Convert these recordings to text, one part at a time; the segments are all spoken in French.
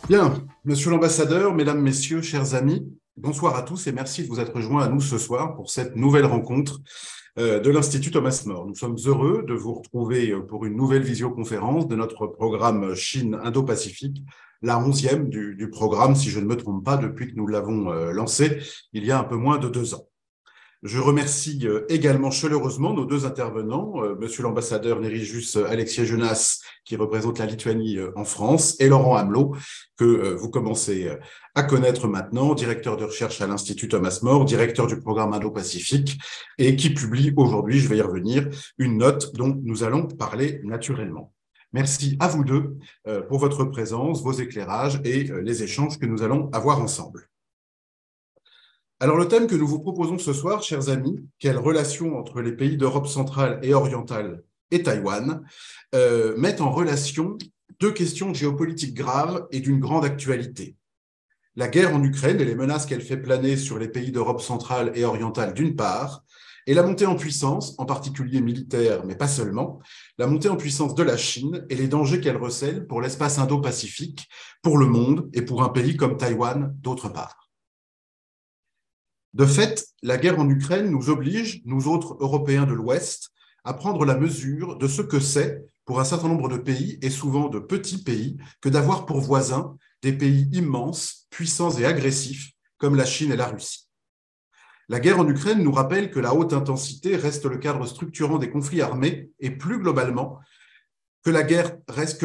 Bien, monsieur l'ambassadeur, mesdames, messieurs, chers amis, bonsoir à tous et merci de vous être joints à nous ce soir pour cette nouvelle rencontre de l'Institut Thomas More. Nous sommes heureux de vous retrouver pour une nouvelle visioconférence de notre programme Chine Indo-Pacifique, la 11e du programme, si je ne me trompe pas, depuis que nous l'avons lancé il y a un peu moins de 2 ans. Je remercie également chaleureusement nos deux intervenants, monsieur l'ambassadeur Nerijus Aleksiejunas, qui représente la Lituanie en France, et Laurent Amelot, que vous commencez à connaître maintenant, directeur de recherche à l'Institut Thomas More, directeur du programme Indo-Pacifique, et qui publie aujourd'hui, je vais y revenir, une note dont nous allons parler naturellement. Merci à vous deux pour votre présence, vos éclairages et les échanges que nous allons avoir ensemble. Alors, le thème que nous vous proposons ce soir, chers amis, quelle relation entre les pays d'Europe centrale et orientale et Taïwan, met en relation deux questions géopolitiques graves et d'une grande actualité. La guerre en Ukraine et les menaces qu'elle fait planer sur les pays d'Europe centrale et orientale d'une part, et la montée en puissance, en particulier militaire, mais pas seulement, la montée en puissance de la Chine et les dangers qu'elle recèle pour l'espace Indo-Pacifique, pour le monde et pour un pays comme Taïwan d'autre part. De fait, la guerre en Ukraine nous oblige, nous autres Européens de l'Ouest, à prendre la mesure de ce que c'est, pour un certain nombre de pays, et souvent de petits pays, que d'avoir pour voisins des pays immenses, puissants et agressifs, comme la Chine et la Russie. La guerre en Ukraine nous rappelle que la haute intensité reste le cadre structurant des conflits armés, et plus globalement, que la guerre reste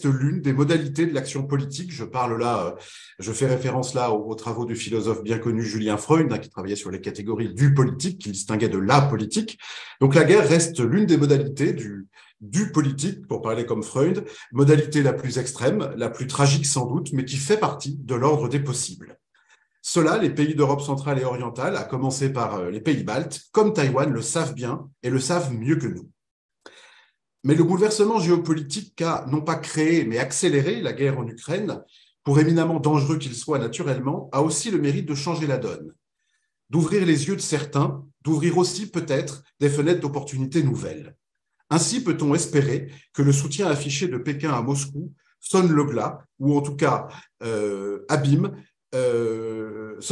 l'une des modalités de l'action politique. Je fais référence là aux travaux du philosophe bien connu Julien Freud, qui travaillait sur les catégories du politique, qui distinguait de la politique. Donc la guerre reste l'une des modalités du politique, pour parler comme Freud, modalité la plus extrême, la plus tragique sans doute, mais qui fait partie de l'ordre des possibles. Cela, les pays d'Europe centrale et orientale, à commencer par les pays baltes, comme Taïwan, le savent bien et le savent mieux que nous. Mais le bouleversement géopolitique qu'a non pas créé, mais accéléré la guerre en Ukraine, pour éminemment dangereux qu'il soit naturellement, a aussi le mérite de changer la donne, d'ouvrir les yeux de certains, d'ouvrir aussi peut-être des fenêtres d'opportunités nouvelles. Ainsi peut-on espérer que le soutien affiché de Pékin à Moscou sonne le glas, ou en tout cas sonne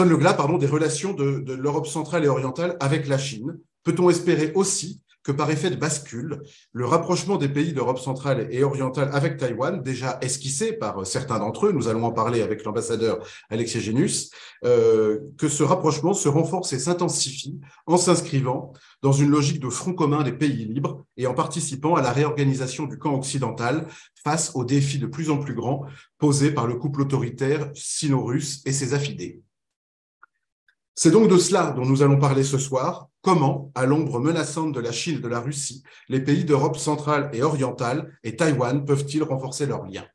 le glas des relations de l'Europe centrale et orientale avec la Chine. Peut-on espérer aussi que par effet de bascule, le rapprochement des pays d'Europe centrale et orientale avec Taïwan, déjà esquissé par certains d'entre eux, nous allons en parler avec l'ambassadeur Aleksiejunas, que ce rapprochement se renforce et s'intensifie en s'inscrivant dans une logique de front commun des pays libres et en participant à la réorganisation du camp occidental face aux défis de plus en plus grands posés par le couple autoritaire sino-russe et ses affidés. C'est donc de cela dont nous allons parler ce soir. Comment, à l'ombre menaçante de la Chine et de la Russie, les pays d'Europe centrale et orientale et Taïwan peuvent-ils renforcer leurs liens?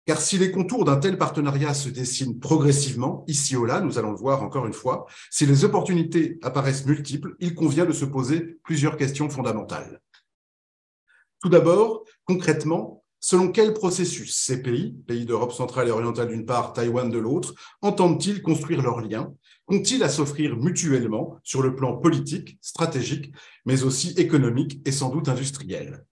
Car si les contours d'un tel partenariat se dessinent progressivement, ici ou là, nous allons le voir encore une fois, si les opportunités apparaissent multiples, il convient de se poser plusieurs questions fondamentales. Tout d'abord, concrètement, selon quel processus ces pays d'Europe centrale et orientale d'une part, Taïwan de l'autre, entendent-ils construire leurs liens? Qu'ont-ils à s'offrir mutuellement sur le plan politique, stratégique, mais aussi économique et sans doute industriel?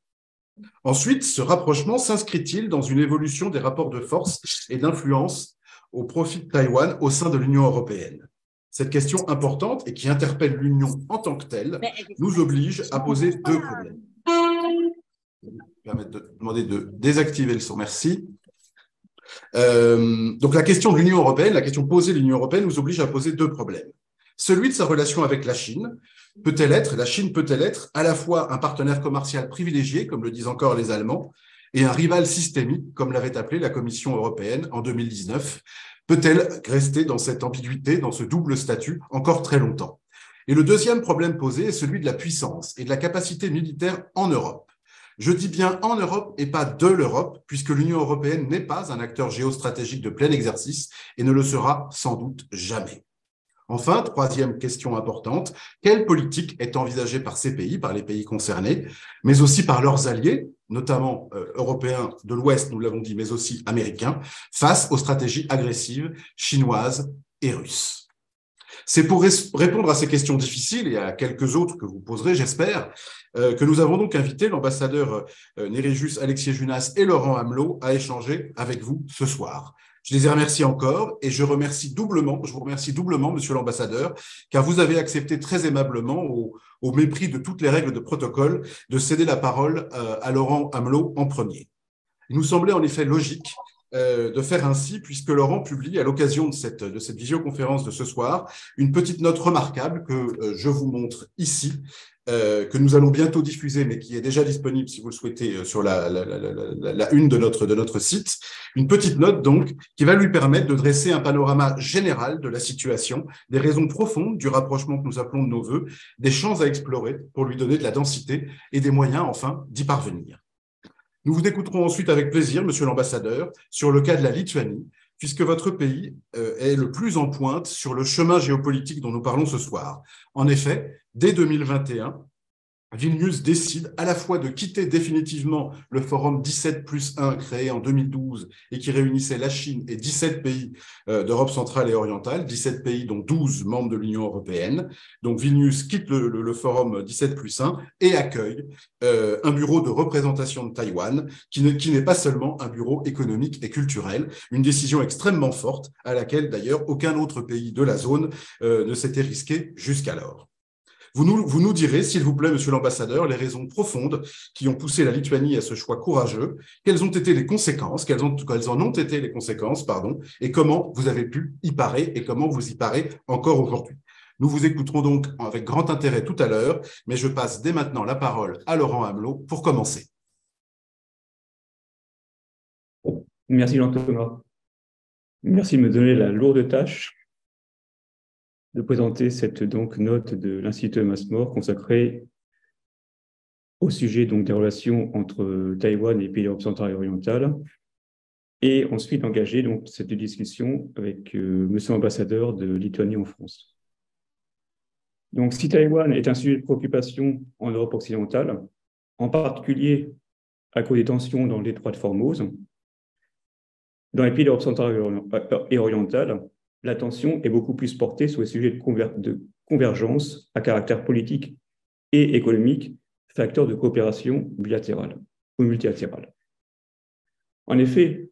Ensuite, ce rapprochement s'inscrit-il dans une évolution des rapports de force et d'influence au profit de Taïwan au sein de l'Union européenne? Cette question importante et qui interpelle l'Union en tant que telle nous oblige à poser deux problèmes. Je vais me permettre de demander de désactiver le son, merci. Donc la question de l'Union européenne, la question posée de l'Union européenne nous oblige à poser deux problèmes. Celui de sa relation avec la Chine. La Chine peut-elle être à la fois un partenaire commercial privilégié, comme le disent encore les Allemands, et un rival systémique, comme l'avait appelé la Commission européenne en 2019? Peut-elle rester dans cette ambiguïté, dans ce double statut, encore très longtemps? Et le deuxième problème posé est celui de la puissance et de la capacité militaire en Europe. Je dis bien en Europe et pas de l'Europe, puisque l'Union européenne n'est pas un acteur géostratégique de plein exercice et ne le sera sans doute jamais. Enfin, troisième question importante, quelle politique est envisagée par ces pays, par les pays concernés, mais aussi par leurs alliés, notamment européens de l'Ouest, nous l'avons dit, mais aussi américains, face aux stratégies agressives chinoises et russes? C'est pour répondre à ces questions difficiles et à quelques autres que vous poserez, j'espère, que nous avons donc invité l'ambassadeur Nerejus Alexiejūnas et Laurent Amelot à échanger avec vous ce soir. Je les ai remerciés encore et je vous remercie doublement, monsieur l'ambassadeur, car vous avez accepté très aimablement, au mépris de toutes les règles de protocole, de céder la parole à Laurent Amelot en premier. Il nous semblait en effet logique de faire ainsi, puisque Laurent publie, à l'occasion de cette visioconférence de ce soir, une petite note remarquable que je vous montre ici, que nous allons bientôt diffuser, mais qui est déjà disponible, si vous le souhaitez, sur la une de notre site. Une petite note, donc, qui va lui permettre de dresser un panorama général de la situation, des raisons profondes du rapprochement que nous appelons de nos voeux, des champs à explorer pour lui donner de la densité et des moyens, enfin, d'y parvenir. Nous vous écouterons ensuite avec plaisir, monsieur l'ambassadeur, sur le cas de la Lituanie, puisque votre pays est le plus en pointe sur le chemin géopolitique dont nous parlons ce soir. En effet, dès 2021, Vilnius décide à la fois de quitter définitivement le forum 17+1 créé en 2012 et qui réunissait la Chine et 17 pays d'Europe centrale et orientale, 17 pays dont 12 membres de l'Union européenne. Donc Vilnius quitte le forum 17+1 et accueille un bureau de représentation de Taïwan qui n'est pas seulement un bureau économique et culturel, une décision extrêmement forte à laquelle d'ailleurs aucun autre pays de la zone ne s'était risqué jusqu'alors. Vous nous direz, s'il vous plaît, monsieur l'ambassadeur, les raisons profondes qui ont poussé la Lituanie à ce choix courageux, quelles ont été les conséquences, quelles en ont été les conséquences, pardon, et comment vous avez pu y parer et comment vous y parez encore aujourd'hui. Nous vous écouterons donc avec grand intérêt tout à l'heure, mais je passe dès maintenant la parole à Laurent Amelot pour commencer. Merci Jean-Thomas. Merci de me donner la lourde tâche de présenter cette note de l'Institut Thomas-More consacrée au sujet des relations entre Taïwan et les pays d'Europe centrale et orientale, et ensuite d'engager cette discussion avec monsieur l'ambassadeur de Lituanie en France. Donc, si Taïwan est un sujet de préoccupation en Europe occidentale, en particulier à cause des tensions dans le détroit de Formose, dans les pays d'Europe centrale et orientale, l'attention est beaucoup plus portée sur les sujets de convergence à caractère politique et économique, facteurs de coopération bilatérale ou multilatérale. En effet,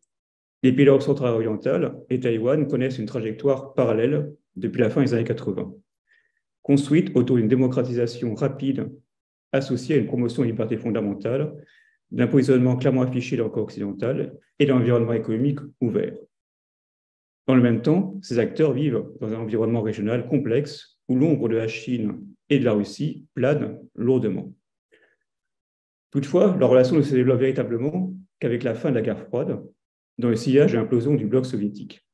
les pays d'Europe centrale et orientale et Taïwan connaissent une trajectoire parallèle depuis la fin des années 80, construite autour d'une démocratisation rapide associée à une promotion des libertés fondamentales, d'un positionnement clairement affiché dans le camp occidental et d'un environnement économique ouvert. Dans le même temps, ces acteurs vivent dans un environnement régional complexe où l'ombre de la Chine et de la Russie plane lourdement. Toutefois, leur relation ne se développe véritablement qu'avec la fin de la guerre froide, dans le sillage de l'implosion du bloc soviétique.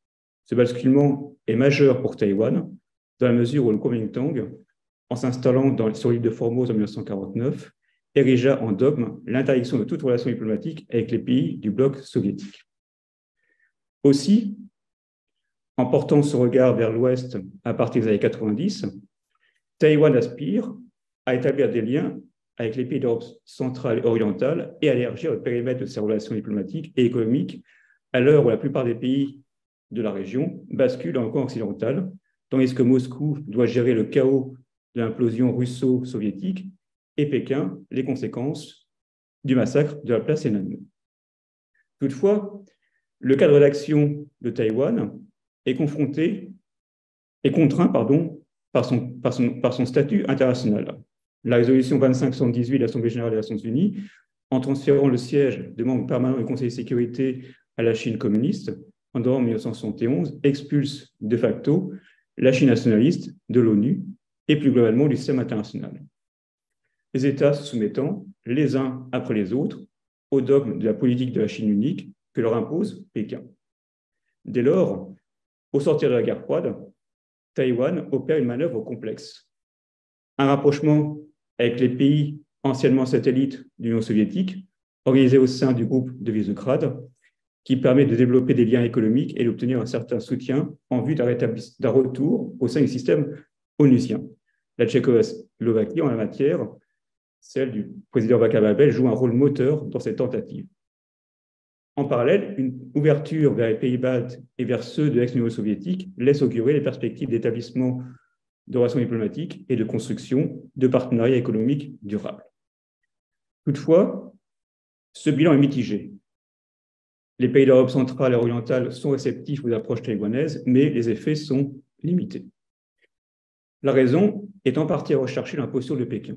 Ce basculement est majeur pour Taïwan, dans la mesure où le Kuomintang, en s'installant sur l'île de Formose en 1949, érigea en dogme l'interdiction de toute relation diplomatique avec les pays du bloc soviétique. Aussi, en portant ce regard vers l'Ouest à partir des années 90, Taïwan aspire à établir des liens avec les pays d'Europe centrale et orientale et à élargir le périmètre de ses relations diplomatiques et économiques à l'heure où la plupart des pays de la région basculent dans le camp occidental, tandis que Moscou doit gérer le chaos de l'implosion russo-soviétique et Pékin les conséquences du massacre de la place Tiananmen. Toutefois, le cadre d'action de Taïwan est contraint par son statut international. La résolution 2578 de l'Assemblée générale des Nations unies, en transférant le siège de membre permanent du Conseil de sécurité à la Chine communiste en novembre 1971, expulse de facto la Chine nationaliste de l'ONU et plus globalement du système international. Les États se soumettant les uns après les autres au dogme de la politique de la Chine unique que leur impose Pékin. Dès lors, au sortir de la guerre froide, Taïwan opère une manœuvre complexe. Un rapprochement avec les pays anciennement satellites de l'Union soviétique, organisé au sein du groupe de Visegrad, qui permet de développer des liens économiques et d'obtenir un certain soutien en vue d'un retour au sein du système onusien. La Tchécoslovaquie, en la matière, celle du président Václav Havel, joue un rôle moteur dans cette tentative. En parallèle, une ouverture vers les pays baltes et vers ceux de l'ex-Union soviétique laisse augurer les perspectives d'établissement de relations diplomatiques et de construction de partenariats économiques durables. Toutefois, ce bilan est mitigé. Les pays d'Europe centrale et orientale sont réceptifs aux approches taïwanaises, mais les effets sont limités. La raison est en partie à rechercher dans la posture de Pékin.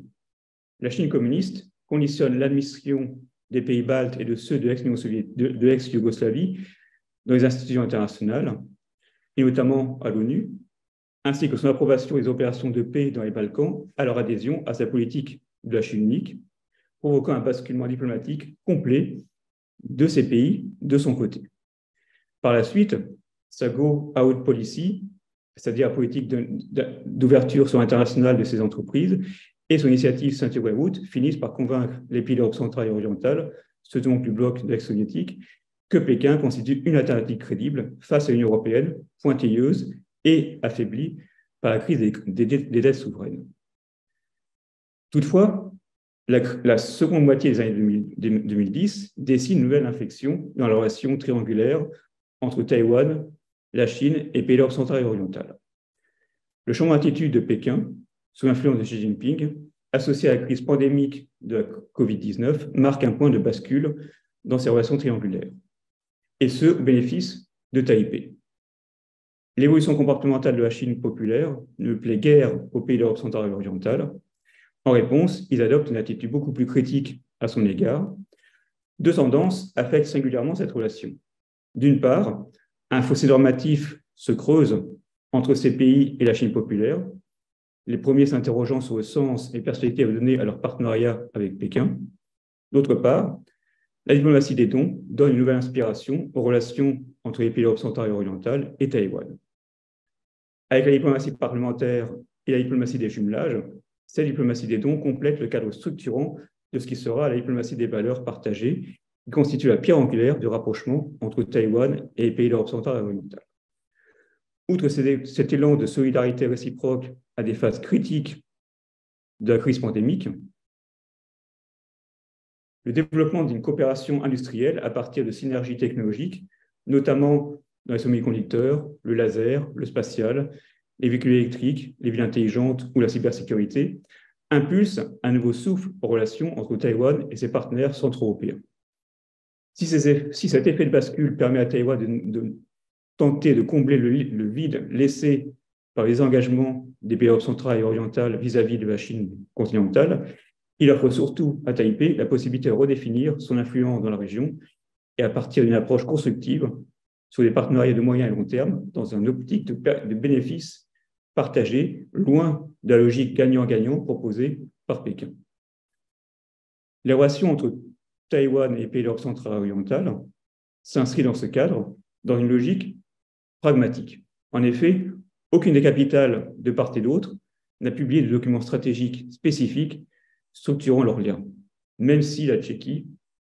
La Chine communiste conditionne l'admission des pays baltes et de ceux de l'ex-Yougoslavie dans les institutions internationales, et notamment à l'ONU, ainsi que son approbation des opérations de paix dans les Balkans à leur adhésion à sa politique de la Chine unique, provoquant un basculement diplomatique complet de ces pays de son côté. Par la suite, sa go-out policy, c'est-à-dire la politique d'ouverture sur l'international de ses entreprises, et son initiative Ceinture Route finissent par convaincre les pays d'Europe centrale et orientale, ceux donc du bloc de l'ex-soviétique, que Pékin constitue une alternative crédible face à l'Union européenne, pointilleuse et affaiblie par la crise des dettes souveraines. Toutefois, la seconde moitié des années 2010 dessine une nouvelle inflexion dans la relation triangulaire entre Taïwan, la Chine et pays d'Europe centrale et orientale. Le changement d'attitude de Pékin, sous l'influence de Xi Jinping, associé à la crise pandémique de la Covid-19, marque un point de bascule dans ces relations triangulaires, et ce, au bénéfice de Taipei. L'évolution comportementale de la Chine populaire ne plaît guère aux pays d'Europe centrale et orientale. En réponse, ils adoptent une attitude beaucoup plus critique à son égard. Deux tendances affectent singulièrement cette relation. D'une part, un fossé normatif se creuse entre ces pays et la Chine populaire, les premiers s'interrogeant sur le sens et perspectives à donner à leur partenariat avec Pékin. D'autre part, la diplomatie des dons donne une nouvelle inspiration aux relations entre les pays d'Europe centrale et orientale et Taïwan. Avec la diplomatie parlementaire et la diplomatie des jumelages, cette diplomatie des dons complète le cadre structurant de ce qui sera la diplomatie des valeurs partagées, qui constitue la pierre angulaire du rapprochement entre Taïwan et les pays d'Europe centrale et orientale. Outre cet élan de solidarité réciproque à des phases critiques de la crise pandémique, le développement d'une coopération industrielle à partir de synergies technologiques, notamment dans les semi-conducteurs, le laser, le spatial, les véhicules électriques, les villes intelligentes ou la cybersécurité, impulse un nouveau souffle en relation entre Taïwan et ses partenaires centro-européens. Si cet effet de bascule permet à Taïwan de tenter de combler le vide laissé par les engagements des pays centrales et orientales vis-à-vis de la Chine continentale, il offre surtout à Taipei la possibilité de redéfinir son influence dans la région et à partir d'une approche constructive sur des partenariats de moyen et long terme dans une optique de bénéfices partagés, loin de la logique gagnant-gagnant proposée par Pékin. Les relations entre Taïwan et les pays d'Europe centrale et orientale s'inscrivent dans ce cadre dans une logique pragmatique. En effet, aucune des capitales de part et d'autre n'a publié de documents stratégiques spécifiques structurant leurs liens, même si la Tchéquie,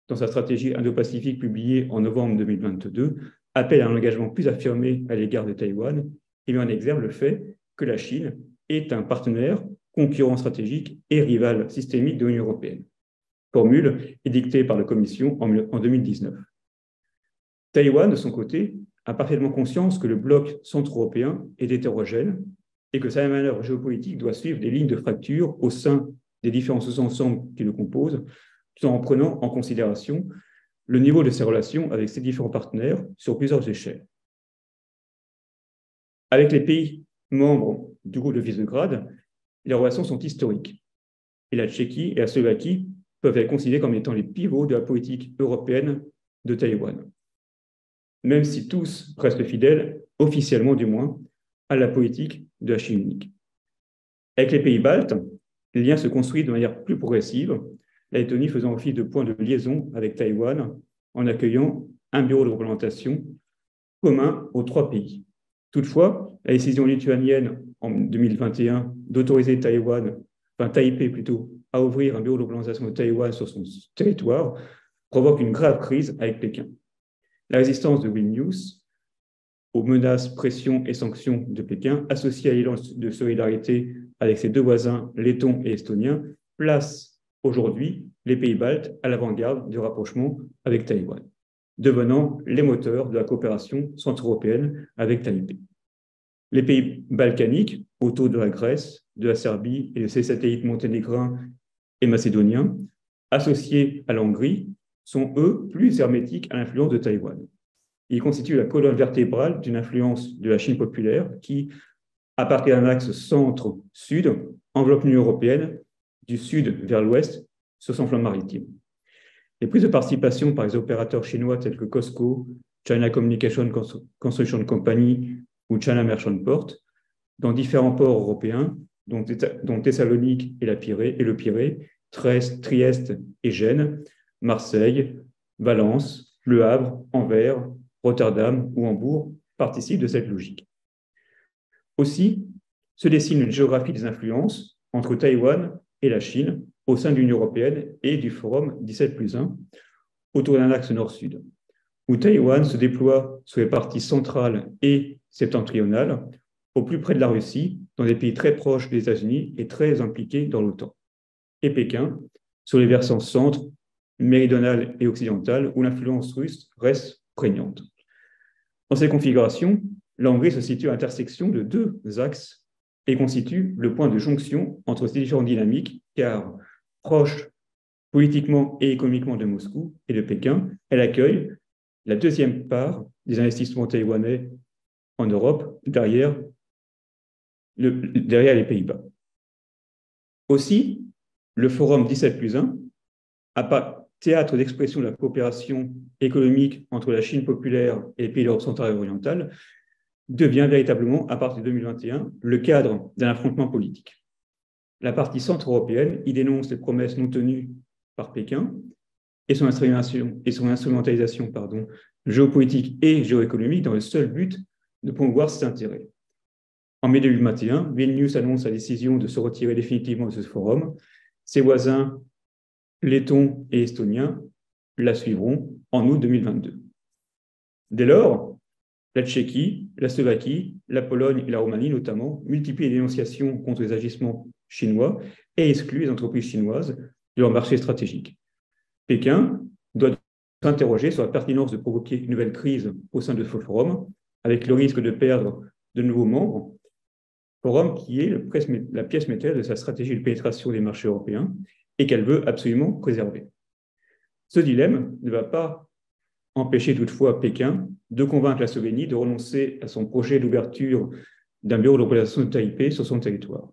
dans sa stratégie Indo-Pacifique publiée en novembre 2022, appelle à un engagement plus affirmé à l'égard de Taïwan et met en exergue le fait que la Chine est un partenaire, concurrent stratégique et rival systémique de l'Union européenne. Formule édictée par la Commission en 2019. Taïwan, de son côté, a parfaitement conscience que le bloc centro-européen est hétérogène et que sa manœuvre géopolitique doit suivre des lignes de fracture au sein des différents sous-ensembles qui le composent, tout en prenant en considération le niveau de ses relations avec ses différents partenaires sur plusieurs échelles. Avec les pays membres du groupe de Visegrad, les relations sont historiques et la Tchéquie et la Slovaquie peuvent être considérées comme étant les pivots de la politique européenne de Taïwan, même si tous restent fidèles, officiellement du moins, à la politique de la Chine unique. Avec les pays baltes, les liens se construisent de manière plus progressive, la Lettonie faisant office de point de liaison avec Taïwan en accueillant un bureau de représentation commun aux trois pays. Toutefois, la décision lituanienne en 2021 d'autoriser Taipei plutôt, à ouvrir un bureau de représentation de Taïwan sur son territoire provoque une grave crise avec Pékin. La résistance de Vilnius aux menaces, pressions et sanctions de Pékin, associée à l'élan de solidarité avec ses deux voisins lettons et estoniens, place aujourd'hui les pays baltes à l'avant-garde du rapprochement avec Taïwan, devenant les moteurs de la coopération centro-européenne avec Taipei. Les pays balkaniques, autour de la Grèce, de la Serbie et de ses satellites monténégrins et macédoniens, associés à la Hongrie, sont, eux, plus hermétiques à l'influence de Taïwan. Ils constituent la colonne vertébrale d'une influence de la Chine populaire qui, à partir d'un axe centre-sud, enveloppe l'Union européenne du sud vers l'ouest sur son flanc maritime. Les prises de participation par les opérateurs chinois tels que COSCO, China Communication Construction Company ou China Merchant Port dans différents ports européens, dont Thessalonique et le Pirée, Trieste et Gênes, Marseille, Valence, Le Havre, Anvers, Rotterdam ou Hambourg participent de cette logique. Aussi, se dessine une géographie des influences entre Taïwan et la Chine au sein de l'Union européenne et du Forum 17+1 autour d'un axe nord-sud, où Taïwan se déploie sur les parties centrales et septentrionales, au plus près de la Russie, dans des pays très proches des États-Unis et très impliqués dans l'OTAN, et Pékin sur les versants centre, méridional et occidental, où l'influence russe reste prégnante. Dans ces configurations, la Hongrie se situe à l'intersection de deux axes et constitue le point de jonction entre ces différentes dynamiques, car proche politiquement et économiquement de Moscou et de Pékin, elle accueille la deuxième part des investissements taïwanais en Europe, derrière les Pays-Bas. Aussi, le Forum 17+1, théâtre d'expression de la coopération économique entre la Chine populaire et les pays d'Europe centrale et orientale, devient véritablement, à partir de 2021, le cadre d'un affrontement politique. La partie centre-européenne y dénonce les promesses non tenues par Pékin et son instrumentalisation géopolitique et géoéconomique dans le seul but de promouvoir ses intérêts. En mai 2021, Vilnius annonce la décision de se retirer définitivement de ce forum. Ses voisins lettons et estoniens la suivront en août 2022. Dès lors, la Tchéquie, la Slovaquie, la Pologne et la Roumanie notamment multiplient les dénonciations contre les agissements chinois et excluent les entreprises chinoises de leur marché stratégique. Pékin doit s'interroger sur la pertinence de provoquer une nouvelle crise au sein de ce forum, avec le risque de perdre de nouveaux membres, forum qui est la pièce maîtresse de sa stratégie de pénétration des marchés européens et qu'elle veut absolument préserver. Ce dilemme ne va pas empêcher toutefois Pékin de convaincre la Slovénie de renoncer à son projet d'ouverture d'un bureau de représentation de Taipei sur son territoire,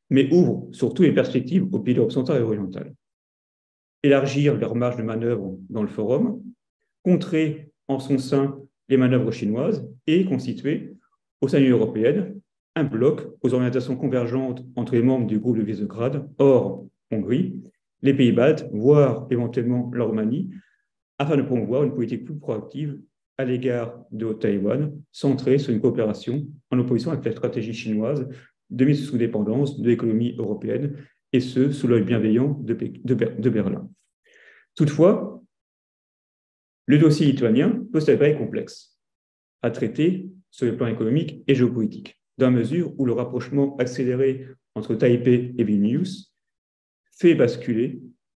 mais ouvre surtout les perspectives aux pays d'Europe centrale et orientale. Élargir leur marge de manœuvre dans le forum, contrer en son sein les manœuvres chinoises et constituer au sein de l'Union européenne un bloc aux orientations convergentes entre les membres du groupe de Visegrad, hors Hongrie, les pays baltes, voire éventuellement la Roumanie, afin de promouvoir une politique plus proactive à l'égard de Taïwan, centrée sur une coopération en opposition avec la stratégie chinoise de mise sous dépendance de l'économie européenne, et ce, sous l'œil bienveillant de Berlin. Toutefois, le dossier lituanien peut s'avérer complexe à traiter sur le plan économique et géopolitique, dans la mesure où le rapprochement accéléré entre Taipei et Vilnius fait basculer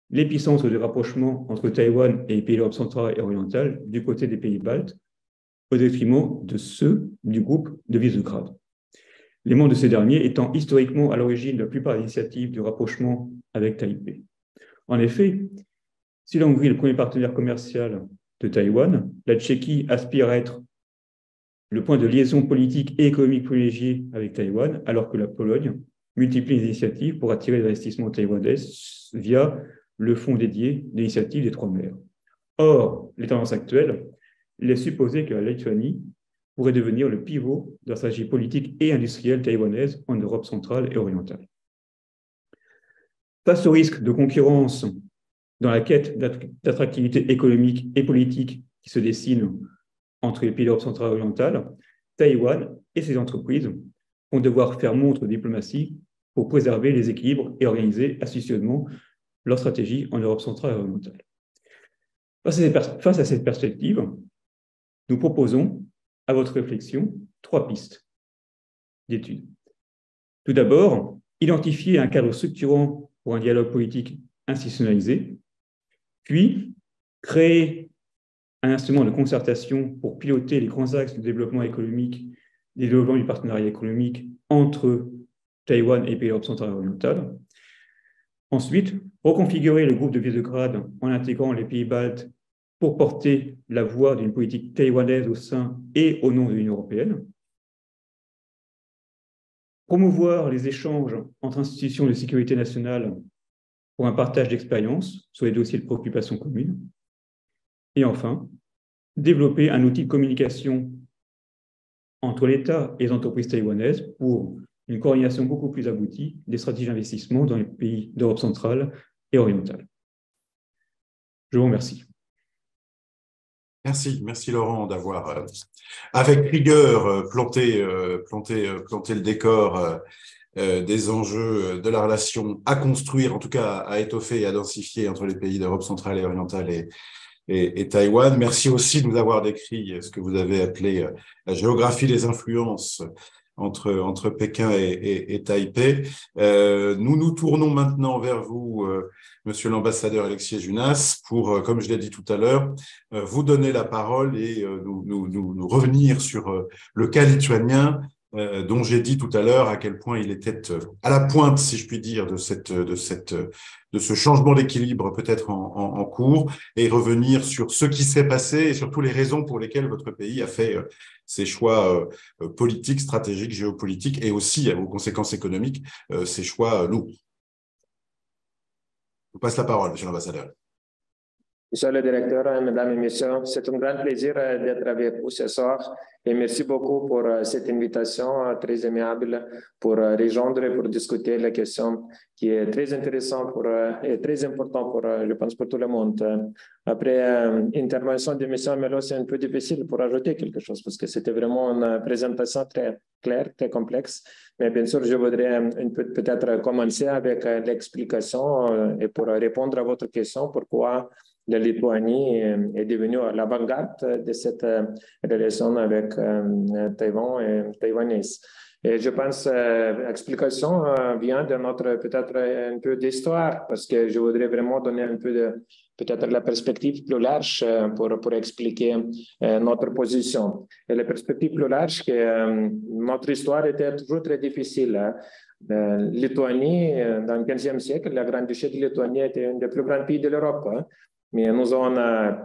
l'épicentre de rapprochement entre Taïwan et les pays d'Europe centrale et orientale du côté des pays baltes, au détriment de ceux du groupe de Visegrad. Les membres de ces derniers étant historiquement à l'origine de la plupart des initiatives de rapprochement avec Taipei. En effet, si la Hongrie est le premier partenaire commercial de Taïwan, la Tchéquie aspire à être le point de liaison politique et économique privilégié avec Taïwan, alors que la Pologne multiplie les initiatives pour attirer les investissements taïwanais via le fonds dédié d'initiative des Trois Mers. Or, les tendances actuelles laissent supposer que la Lituanie pourrait devenir le pivot de la stratégie politique et industrielle taïwanaise en Europe centrale et orientale. Face au risque de concurrence dans la quête d'attractivité économique et politique qui se dessine entre les pays d'Europe centrale et orientale, Taïwan et ses entreprises vont devoir faire montre de diplomatie pour préserver les équilibres et organiser astucieusement leur stratégie en Europe centrale et orientale. Face à cette perspective, nous proposons à votre réflexion 3 pistes d'études. Tout d'abord, identifier un cadre structurant pour un dialogue politique institutionnalisé, puis créer un instrument de concertation pour piloter les grands axes de développement économique développement du partenariat économique entre Taïwan et les pays d'Europe centrale et orientale. Ensuite, reconfigurer le groupe de Visegrad en intégrant les pays baltes pour porter la voix d'une politique taïwanaise au sein et au nom de l'Union européenne. Promouvoir les échanges entre institutions de sécurité nationale pour un partage d'expériences sur les dossiers de préoccupation commune. Et enfin, développer un outil de communication entre l'État et les entreprises taïwanaises pour une coordination beaucoup plus aboutie des stratégies d'investissement dans les pays d'Europe centrale et orientale. Je vous remercie. Merci Laurent d'avoir, avec rigueur, planté le décor des enjeux de la relation à construire, en tout cas à étoffer et à densifier entre les pays d'Europe centrale et orientale et Taïwan. Merci aussi de nous avoir décrit ce que vous avez appelé la géographie des influences entre Pékin et Taipei. Nous nous tournons maintenant vers vous, Monsieur l'ambassadeur Alexiej Junas, pour, comme je l'ai dit tout à l'heure, vous donner la parole et nous revenir sur le cas lituanien, dont j'ai dit tout à l'heure à quel point il était à la pointe, si je puis dire, de ce changement d'équilibre peut-être en cours, et revenir sur ce qui s'est passé et surtout les raisons pour lesquelles votre pays a fait ses choix politiques, stratégiques, géopolitiques et aussi aux conséquences économiques, ses choix lourds. Je vous passe la parole, Monsieur l'ambassadeur. Monsieur le directeur, mesdames et messieurs, c'est un grand plaisir d'être avec vous ce soir et merci beaucoup pour cette invitation très aimable pour rejoindre et pour discuter la question qui est très intéressante et très importante pour, je pense, pour tout le monde. Après l'intervention de M. Melo, c'est un peu difficile pour ajouter quelque chose parce que c'était vraiment une présentation très claire, très complexe. Mais bien sûr, je voudrais peut-être commencer avec l'explication et pour répondre à votre question, pourquoi la Lituanie est devenue à l'avant-garde de cette relation avec Taïwan et taïwanaise. Et je pense que l'explication vient de notre peut-être un peu d'histoire, parce que je voudrais vraiment donner un peu de peut-être la perspective plus large pour expliquer notre position. Et la perspective plus large, que notre histoire était toujours très difficile. Lituanie, dans le 15e siècle, la Grande-Duché de Lituanie était un des plus grands pays de l'Europe. Mais nous avons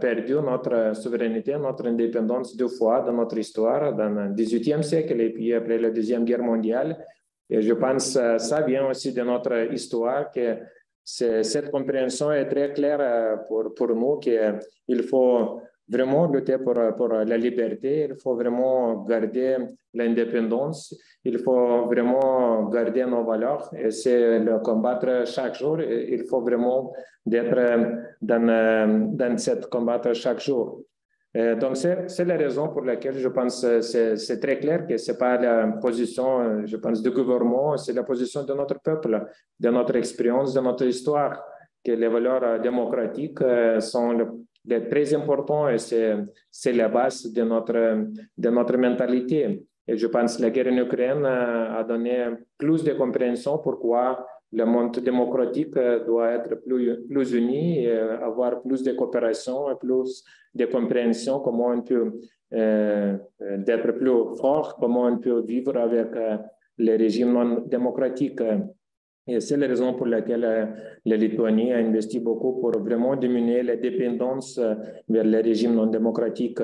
perdu notre souveraineté, notre indépendance deux fois dans notre histoire, dans le 18e siècle et puis après la Deuxième Guerre mondiale. Et je pense que ça vient aussi de notre histoire, que cette compréhension est très claire pour nous, qu'il faut vraiment lutter pour la liberté, il faut vraiment garder l'indépendance, il faut vraiment garder nos valeurs et c'est le combattre chaque jour. Il faut vraiment d'être dans cette combattre chaque jour. Donc, c'est la raison pour laquelle je pense que c'est très clair que ce n'est pas la position, je pense, du gouvernement, c'est la position de notre peuple, de notre expérience, de notre histoire, que les valeurs démocratiques sont très importantes et c'est la base de notre mentalité. Et je pense que la guerre en Ukraine a donné plus de compréhension pourquoi le monde démocratique doit être plus uni, et avoir plus de coopération et plus de compréhension, comment on peut être plus fort, comment on peut vivre avec les régimes non démocratiques. Et c'est la raison pour laquelle la Lituanie a investi beaucoup pour vraiment diminuer la dépendance vers les régimes non démocratiques.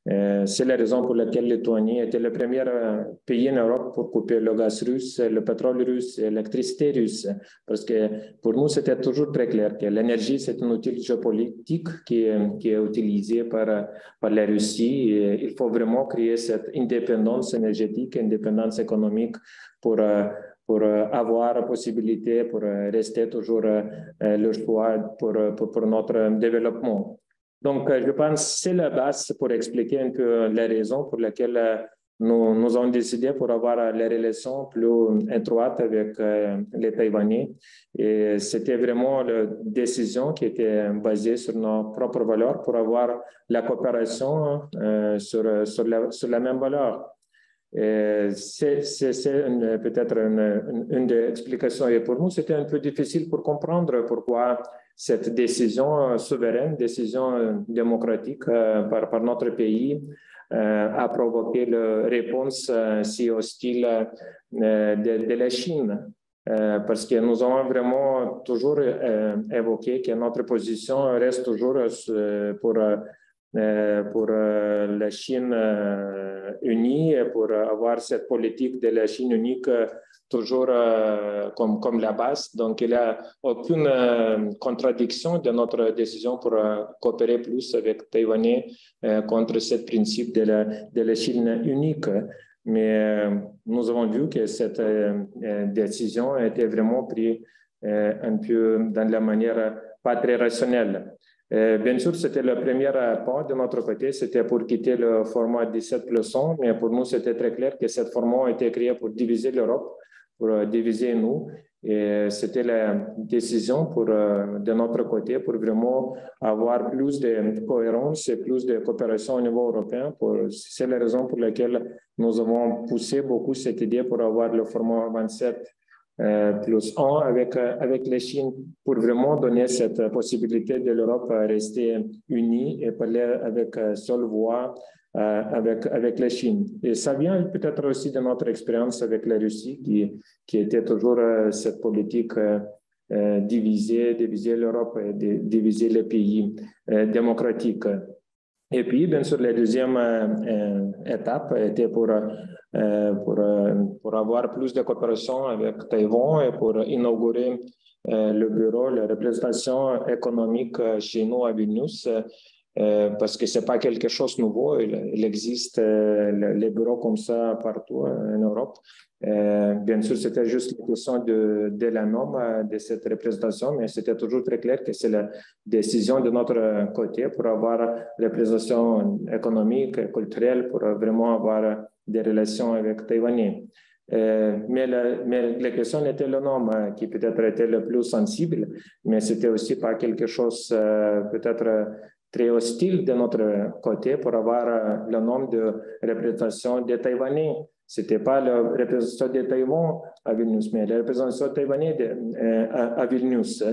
C'est la raison pour laquelle la Lituanie était le premier pays en Europe pour couper le gaz russe, le pétrole russe, l'électricité russe. Parce que pour nous, c'était toujours très clair que l'énergie, c'est un outil géopolitique qui est utilisé par la Russie. Et il faut vraiment créer cette indépendance énergétique, indépendance économique pour avoir la possibilité, pour rester toujours le choix pour notre développement. Donc, je pense que c'est la base pour expliquer un peu les raisons pour lesquelles nous avons décidé pour avoir les relations plus étroites avec les Taïwanais. Et c'était vraiment la décision qui était basée sur nos propres valeurs pour avoir la coopération sur la même valeur. C'est peut-être une des explications. Et pour nous, c'était un peu difficile pour comprendre pourquoi cette décision souveraine, décision démocratique par notre pays a provoqué la réponse si hostile de la Chine. Parce que nous avons vraiment toujours évoqué que notre position reste toujours pour la Chine unie, pour avoir cette politique de la Chine unique toujours comme la base. Donc, il n'y a aucune contradiction de notre décision pour coopérer plus avec Taïwanais contre ce principe de la Chine unique. Mais nous avons vu que cette décision était vraiment prise un peu dans la manière pas très rationnelle. Bien sûr, c'était le premier pas de notre côté, c'était pour quitter le format 17+1, mais pour nous, c'était très clair que ce format a été créé pour diviser l'Europe, pour diviser nous. Et c'était la décision de notre côté pour vraiment avoir plus de cohérence et plus de coopération au niveau européen. C'est la raison pour laquelle nous avons poussé beaucoup cette idée pour avoir le format 27+1 avec la Chine, pour vraiment donner cette possibilité de l'Europe à rester unie et parler avec seule voix avec la Chine. Et ça vient peut-être aussi de notre expérience avec la Russie, qui était toujours cette politique diviser l'Europe et diviser les pays démocratiques. Et puis, bien sûr, la deuxième étape était pour avoir plus de coopération avec Taïwan et pour inaugurer le bureau, la représentation économique chez nous à Vilnius, parce que ce n'est pas quelque chose de nouveau. Il existe les bureaux comme ça partout en Europe. Bien sûr, c'était juste la question de la norme de cette représentation, mais c'était toujours très clair que c'est la décision de notre côté pour avoir représentation économique et culturelle, pour vraiment avoir des relations avec Taïwanais. Mais la question était le nom qui peut-être était le plus sensible, mais c'était aussi pas quelque chose peut-être très hostile de notre côté pour avoir le nom de représentation des Taïwanais. Ce n'était pas la représentation de Taïwan à Vilnius, mais la représentation taïwanaise à Vilnius.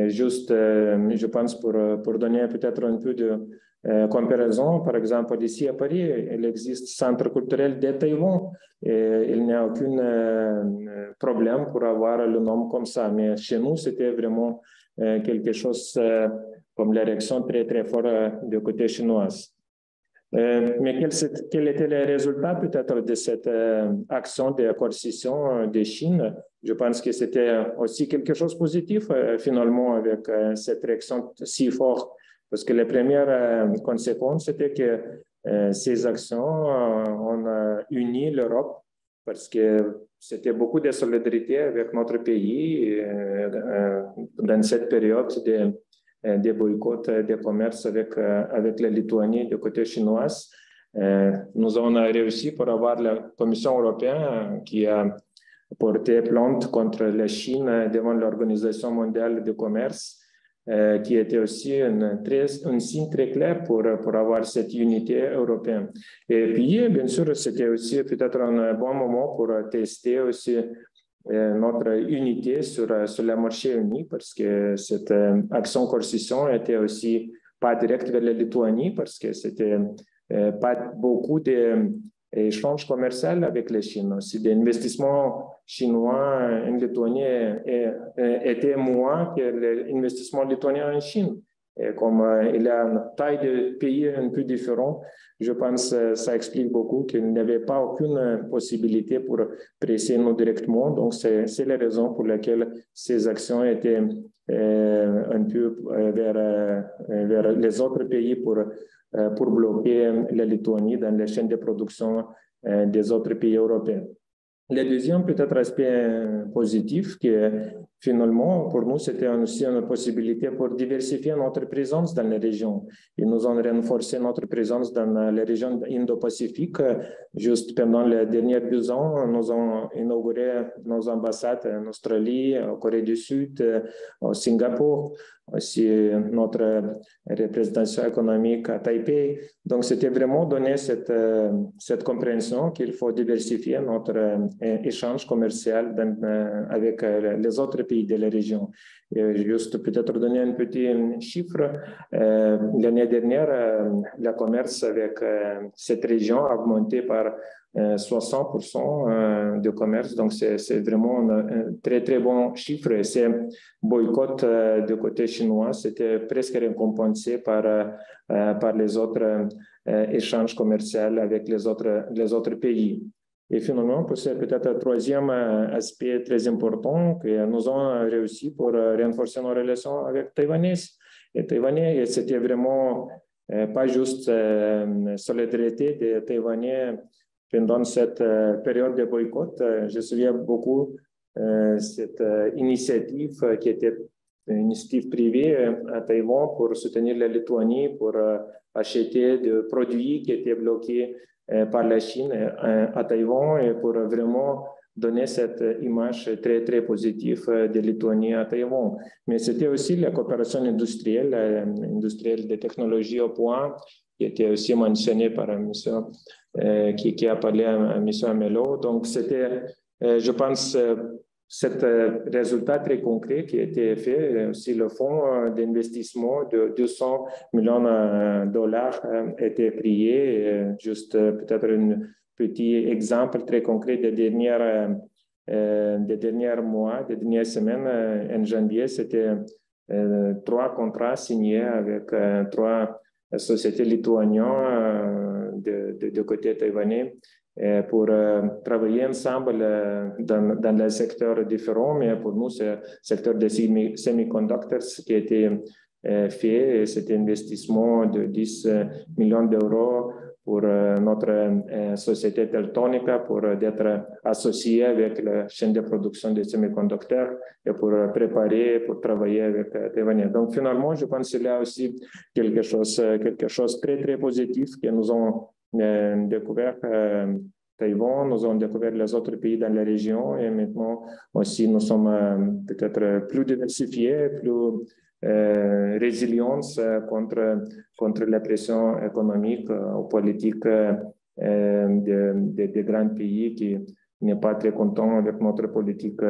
Juste, je pense, pour donner peut-être un peu de comparaison, par exemple, ici à Paris, il existe Centre culturel de Taïwan et il n'y a aucun problème pour avoir le nom comme ça. Mais chez nous, c'était vraiment quelque chose comme la réaction très, très forte du côté chinois. Mais quel était le résultat peut-être de cette action de coercition de Chine? Je pense que c'était aussi quelque chose de positif finalement avec cette réaction si forte, parce que la première conséquence, c'était que ces actions ont uni l'Europe, parce que c'était beaucoup de solidarité avec notre pays dans cette période des boycotts de commerce avec la Lituanie du côté chinois. Nous avons réussi pour avoir la Commission européenne qui a porté plainte contre la Chine devant l'Organisation mondiale du commerce, qui était aussi un signe très clair pour avoir cette unité européenne. Et puis, bien sûr, c'était aussi peut-être un bon moment pour tester aussi notre unité sur le marché uni, parce que cette action coercition était aussi pas directe vers la Lituanie, parce que c'était pas beaucoup d'échanges commerciaux avec la Chine. Aussi, des investissements chinois en Lituanie étaient moins que les investissements lituaniens en Chine. Et comme il y a une taille de pays un peu différente, je pense que ça explique beaucoup qu'il n'y avait pas aucune possibilité pour presser nous directement. Donc, c'est la raison pour laquelle ces actions étaient un peu vers les autres pays pour bloquer la Lituanie dans les chaînes de production des autres pays européens. Le deuxième peut-être aspect positif, que finalement, pour nous, c'était aussi une possibilité pour diversifier notre présence dans la région. Et nous avons renforcé notre présence dans la région Indo-Pacifique. Juste pendant les derniers 2 ans, nous avons inauguré nos ambassades en Australie, en Corée du Sud, au Singapour. aussi notre représentation économique à Taipei. Donc, c'était vraiment donner cette compréhension qu'il faut diversifier notre échange commercial avec les autres pays de la région. Et juste peut-être donner un petit chiffre. L'année dernière, le commerce avec cette région a augmenté par 60% de commerce. Donc, c'est vraiment un très, très bon chiffre. Et ces boycotts du côté chinois, c'était presque récompensé par les autres échanges commerciaux avec les autres pays. Et finalement, c'est peut-être un troisième aspect très important que nous avons réussi pour renforcer nos relations avec Taïwanais. Et Taïwanais, et c'était vraiment pas juste solidarité des Taïwanais pendant cette période de boycott. Je me souviens beaucoup cette initiative qui était une initiative privée à Taïwan pour soutenir la Lituanie, pour acheter des produits qui étaient bloqués par la Chine à Taïwan et pour vraiment donner cette image très, très positive de Lituanie à Taïwan. Mais c'était aussi la coopération industrielle de technologie au point, qui était aussi mentionnée par un monsieur qui a parlé à M. Amelo. Donc, c'était, je pense, cet résultat très concret qui a été fait, aussi le fonds d'investissement de 200 millions de dollars a été prié. Juste peut-être un petit exemple très concret des derniers mois, des dernières semaines. En janvier, c'était 3 contrats signés avec 3 sociétés lituaniennes de côté taïwanais pour travailler ensemble dans les secteurs différents, mais pour nous, c'est le secteur des semi-conductors qui a été fait, et cet investissement de 10 millions d'euros pour notre société Teltonika, pour être associé avec la chaîne de production des semi-conducteurs et pour préparer, pour travailler avec Taïwanais. Donc finalement, je pense qu'il y a aussi quelque chose de très, très positif que nous avons découvert Taïwan, nous avons découvert les autres pays dans la région et maintenant aussi nous sommes peut-être plus diversifiés, plus résilients contre la pression économique ou politique des grands pays qui n'est pas très content avec notre politique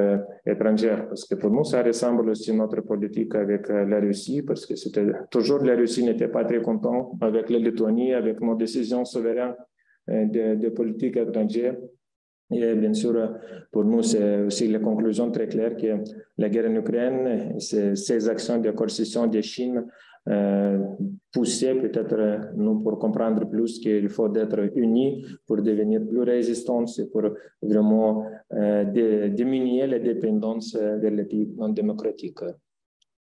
étrangère. Parce que pour nous, ça ressemble aussi à notre politique avec la Russie, parce que c'était toujours la Russie n'était pas très content avec la Lituanie, avec nos décisions souveraines de politique étrangère. Et bien sûr, pour nous, c'est aussi la conclusion très claire que la guerre en Ukraine, ces actions de coercition de Chine poussaient peut-être nous pour comprendre plus qu'il faut être unis pour devenir plus résistants et pour vraiment diminuer la dépendance des pays non démocratiques.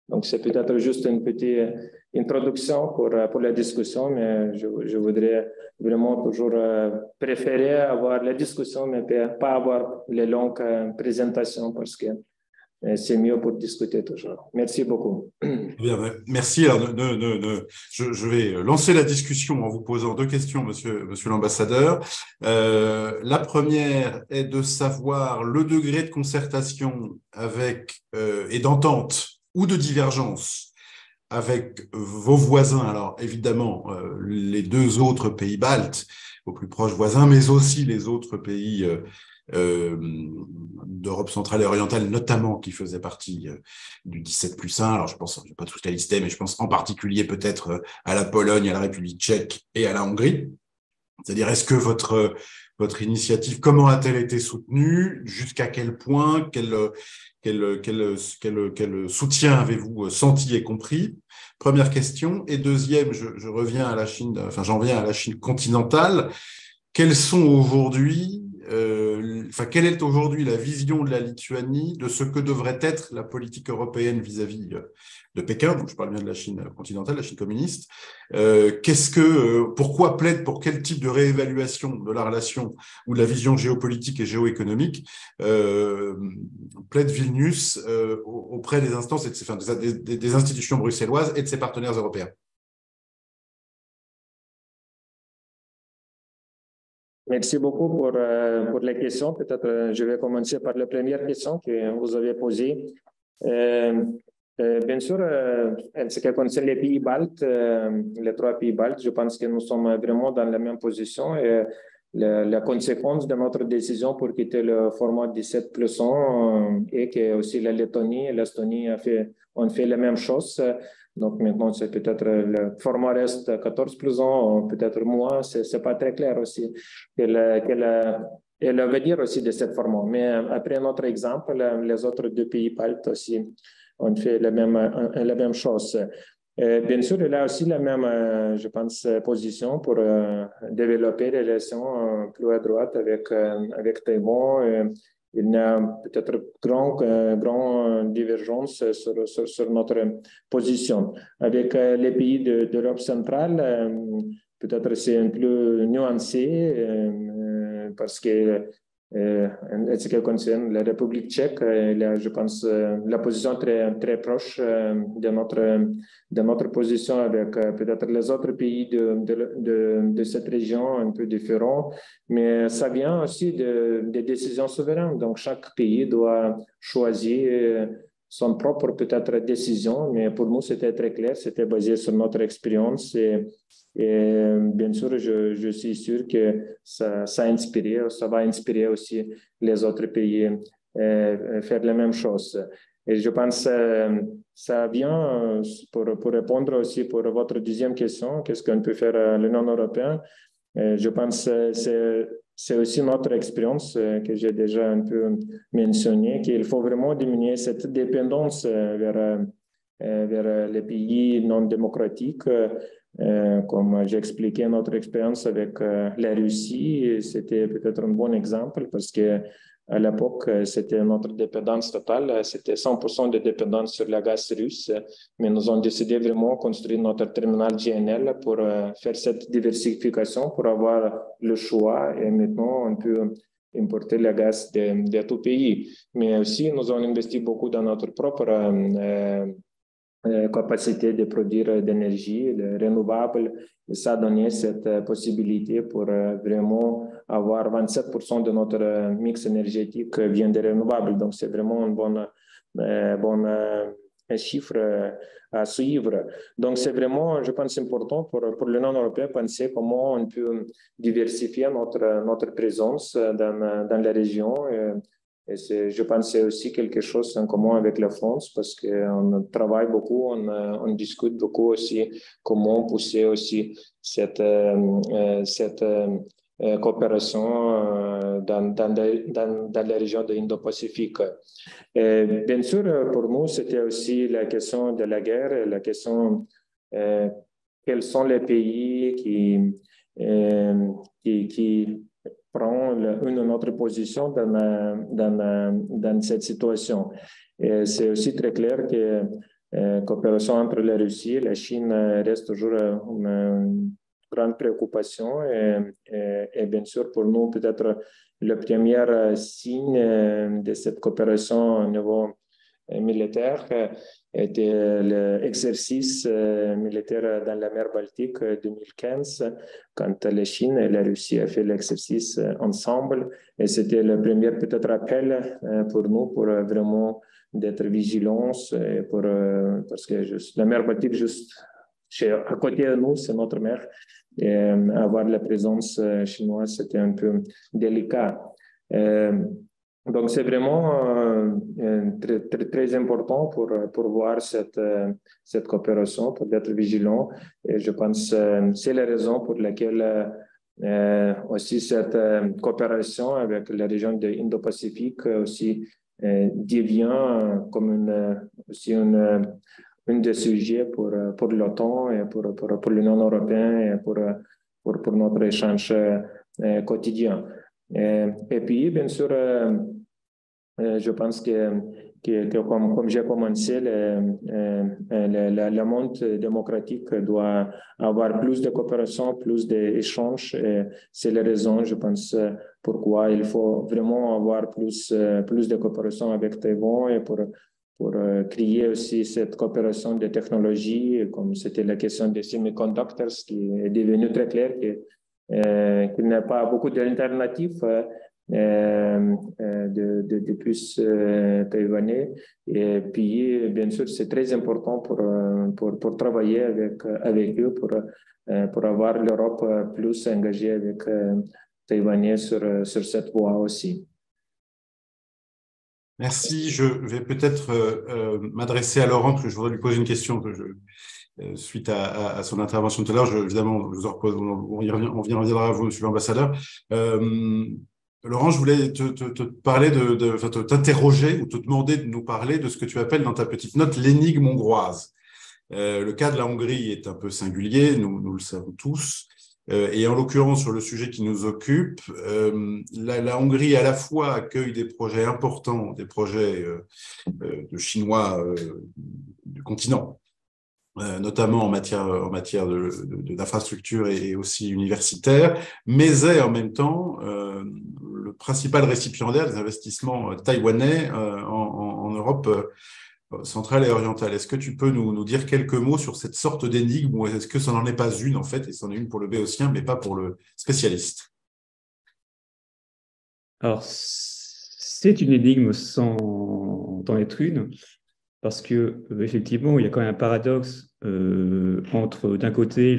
Donc, c'est peut-être juste une petite introduction pour la discussion, mais je voudrais vraiment toujours préférer avoir la discussion, mais pas avoir les longues présentations parce que c'est mieux pour discuter toujours. Merci beaucoup. Bien, merci. Alors, je vais lancer la discussion en vous posant 2 questions, monsieur l'ambassadeur. La première est de savoir le degré de concertation avec et d'entente ou de divergence avec vos voisins. Alors, évidemment, les 2 autres pays baltes, vos plus proches voisins, mais aussi les autres pays d'Europe centrale et orientale, notamment qui faisaient partie du 17+1. Alors, je pense, je vais pas tous les lister, mais je pense en particulier peut-être à la Pologne, à la République tchèque et à la Hongrie. C'est-à-dire, est-ce que votre initiative, comment a-t-elle été soutenue? Jusqu'à quel point? Quel soutien avez-vous senti et compris? Première question. Et deuxième, je reviens à la Chine, enfin, j'en viens à la Chine continentale. Quelles sont aujourd'hui, quelle est aujourd'hui la vision de la Lituanie de ce que devrait être la politique européenne vis-à-vis de Pékin? Donc, je parle bien de la Chine continentale, la Chine communiste. Pourquoi plaide pour quel type de réévaluation de la relation ou de la vision géopolitique et géoéconomique plaide Vilnius auprès des instances et des institutions bruxelloises et de ses partenaires européens? Merci beaucoup pour les questions. Peut-être je vais commencer par la première question que vous avez posée. Bien sûr, en ce qui concerne les pays baltes, les 3 pays baltes, je pense que nous sommes vraiment dans la même position et la conséquence de notre décision pour quitter le format 17+1 est que aussi la Lettonie et l'Estonie ont fait la même chose. Donc maintenant, c'est peut-être le format reste 14+1, peut-être moins, c'est pas très clair aussi. Et l'avenir aussi de ce format. Mais après notre exemple, les autres 2 pays baltes aussi on fait la même chose. Bien sûr, il a aussi la même, je pense, position pour développer des relations plus étroites avec Taïwan. Il y a peut-être grande divergence sur notre position. Avec les pays d'Europe centrale, peut-être c'est un peu nuancé parce que en ce qui concerne la République tchèque, je pense la position très proche de notre position avec peut-être les autres pays de cette région un peu différents, mais ça vient aussi des décisions souveraines. Donc chaque pays doit choisir son propre peut-être décision, mais pour nous c'était très clair, c'était basé sur notre expérience et bien sûr, je suis sûr que ça va inspirer aussi les autres pays faire la même chose. Et je pense que ça vient pour répondre aussi pour votre deuxième question, qu'est-ce qu'on peut faire l'Union européenne? Je pense que c'est aussi notre expérience que j'ai déjà un peu mentionnée, qu'il faut vraiment diminuer cette dépendance vers les pays non démocratiques. Comme j'ai expliqué notre expérience avec la Russie, c'était peut-être un bon exemple parce que à l'époque, c'était notre dépendance totale, c'était 100% de dépendance sur le gaz russe, mais nous avons décidé vraiment de construire notre terminal GNL pour faire cette diversification, pour avoir le choix et maintenant on peut importer le gaz de tout pays. Mais aussi, nous avons investi beaucoup dans notre propre capacité de produire d'énergie renouvelable. Et ça a donné cette possibilité pour vraiment avoir 27% de notre mix énergétique vient des renouvelables. Donc, c'est vraiment un chiffre à suivre. Donc, c'est vraiment, je pense, important pour l'Union européenne penser comment on peut diversifier notre présence dans la région. Et je pense que c'est aussi quelque chose en commun avec la France parce qu'on travaille beaucoup, on discute beaucoup aussi comment pousser aussi cette coopération dans la région de l'Indo-Pacifique. Bien sûr, pour nous, c'était aussi la question de la guerre, la question quels sont les pays qui prend une autre position dans cette situation. Et c'est aussi très clair que la coopération entre la Russie et la Chine reste toujours une grande préoccupation et bien sûr pour nous peut-être le premier signe de cette coopération au niveau militaire était l'exercice militaire dans la mer Baltique 2015, quand la Chine et la Russie ont fait l'exercice ensemble. Et c'était le premier peut-être appel pour nous, pour vraiment d'être vigilants, parce que la mer Baltique, juste à côté de nous, c'est notre mer. Et avoir la présence chinoise, c'était un peu délicat. Donc, c'est vraiment très important pour voir cette coopération, pour être vigilant. Et je pense que c'est la raison pour laquelle aussi cette coopération avec la région de l'Indo-Pacifique aussi devient comme aussi une des sujets pour l'OTAN et pour l'Union européenne et pour notre échange quotidien. Et puis, bien sûr, je pense que comme j'ai commencé, le monde démocratique doit avoir plus de coopération, plus d'échanges. C'est la raison, je pense, pourquoi il faut vraiment avoir plus de coopération avec Taïwan et pour créer aussi cette coopération de technologies, comme c'était la question des semiconductors, qui est devenu très clair qu'il n'y a pas beaucoup d'alternatives de plus taïwanais. Et puis, bien sûr, c'est très important pour travailler avec eux, pour avoir l'Europe plus engagée avec Taïwanais sur cette voie aussi. Merci. Je vais peut-être m'adresser à Laurent, parce que je voudrais lui poser une question suite à son intervention tout à l'heure. Évidemment, je vous en repose, on reviendra à vous, monsieur l'ambassadeur. Laurent, je voulais te parler t'interroger ou te demander de nous parler de ce que tu appelles dans ta petite note l'énigme hongroise. Le cas de la Hongrie est un peu singulier, nous le savons tous. Et en l'occurrence, sur le sujet qui nous occupe, la Hongrie à la fois accueille des projets importants, des projets de Chinois du continent, notamment en matière d'infrastructures et aussi universitaire, mais est en même temps le principal récipiendaire des investissements taïwanais en Europe centrale et orientale. Est-ce que tu peux nous dire quelques mots sur cette sorte d'énigme, ou est-ce que ça n'en est pas une en fait, et c'en est une pour le béotien, mais pas pour le spécialiste? Alors, c'est une énigme sans en être une, parce que effectivement, il y a quand même un paradoxe entre, d'un côté,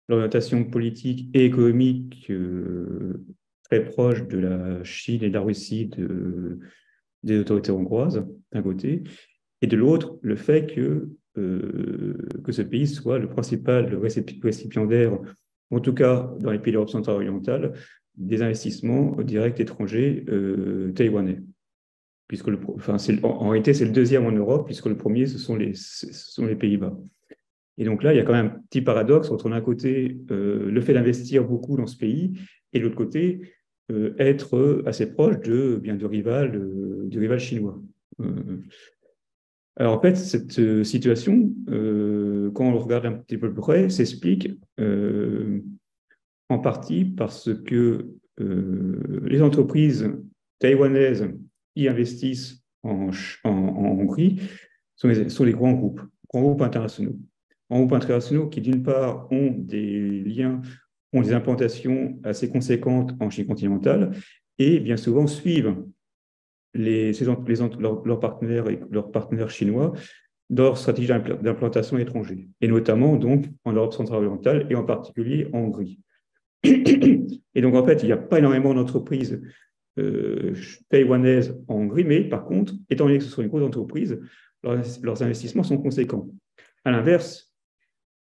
l'orientation politique et économique très proche de la Chine et de la Russie des autorités hongroises, d'un côté, et de l'autre, le fait que ce pays soit le principal récipiendaire, en tout cas dans les pays d'Europe centrale orientale, des investissements directs étrangers taïwanais. Puisque en réalité, c'est le deuxième en Europe, puisque le premier, ce sont les Pays-Bas. Et donc là, il y a quand même un petit paradoxe entre, d'un côté, le fait d'investir beaucoup dans ce pays, et de l'autre côté, être assez proche du rival chinois. Alors en fait, cette situation, quand on le regarde un petit peu plus près, s'explique en partie parce que les entreprises taïwanaises qui investissent en Hongrie sont les grands groupes internationaux. Grands groupes internationaux qui, d'une part, ont des implantations assez conséquentes en Chine continentale et bien souvent suivent leurs partenaires chinois dans leur stratégie d'implantation étrangère, et notamment donc en Europe centrale orientale et en particulier en Hongrie. Et donc en fait, il n'y a pas énormément d'entreprises taïwanaises en Hongrie, mais par contre, étant donné que ce sont une grosse entreprise, leurs investissements sont conséquents. À l'inverse,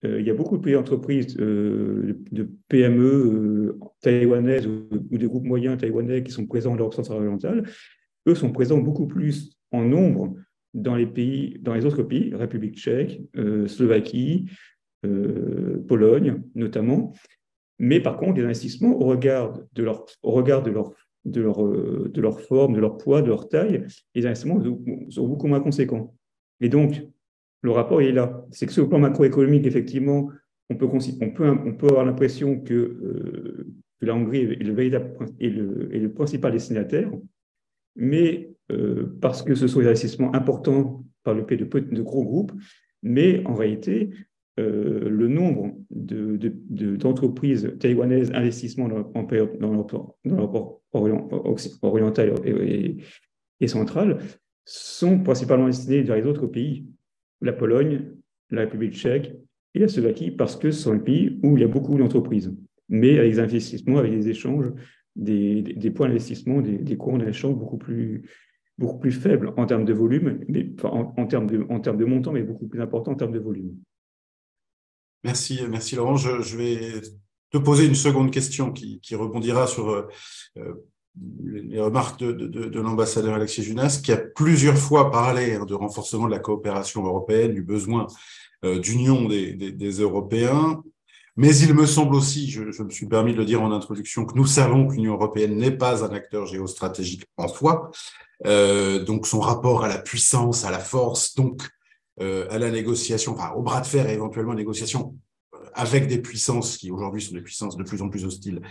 il y a beaucoup de d'entreprises de PME taïwanaises ou de groupes moyens taïwanais qui sont présents en Europe centrale orientale. Eux sont présents beaucoup plus en nombre dans les autres pays, République tchèque, Slovaquie, Pologne notamment. Mais par contre, les investissements, au regard de leur forme, de leur poids, de leur taille, les investissements sont beaucoup moins conséquents. Et donc, le rapport est là. C'est que sur le plan macroéconomique, effectivement, on peut avoir l'impression que la Hongrie est le principal destinataire, mais parce que ce sont des investissements importants par le biais de gros groupes, mais en réalité, le nombre d'entreprises taïwanaises investissement dans l'Europe orientale et centrale sont principalement destinés vers les autres pays, la Pologne, la République tchèque et la Slovaquie, parce que ce sont des pays où il y a beaucoup d'entreprises, mais avec des investissements, avec des échanges, des points d'investissement, des courants d'échange beaucoup plus faibles en termes de volume, mais en termes de montant, mais beaucoup plus importants en termes de volume. Merci Laurent. Je vais te poser une seconde question qui rebondira sur les remarques de l'ambassadeur Alexis Junas, qui a plusieurs fois parlé de renforcement de la coopération européenne, du besoin d'union des Européens. Mais il me semble aussi, je me suis permis de le dire en introduction, que nous savons que l'Union européenne n'est pas un acteur géostratégique en soi. Donc son rapport à la puissance, à la force, donc à la négociation, enfin au bras de fer et éventuellement négociation avec des puissances qui aujourd'hui sont des puissances de plus en plus hostiles,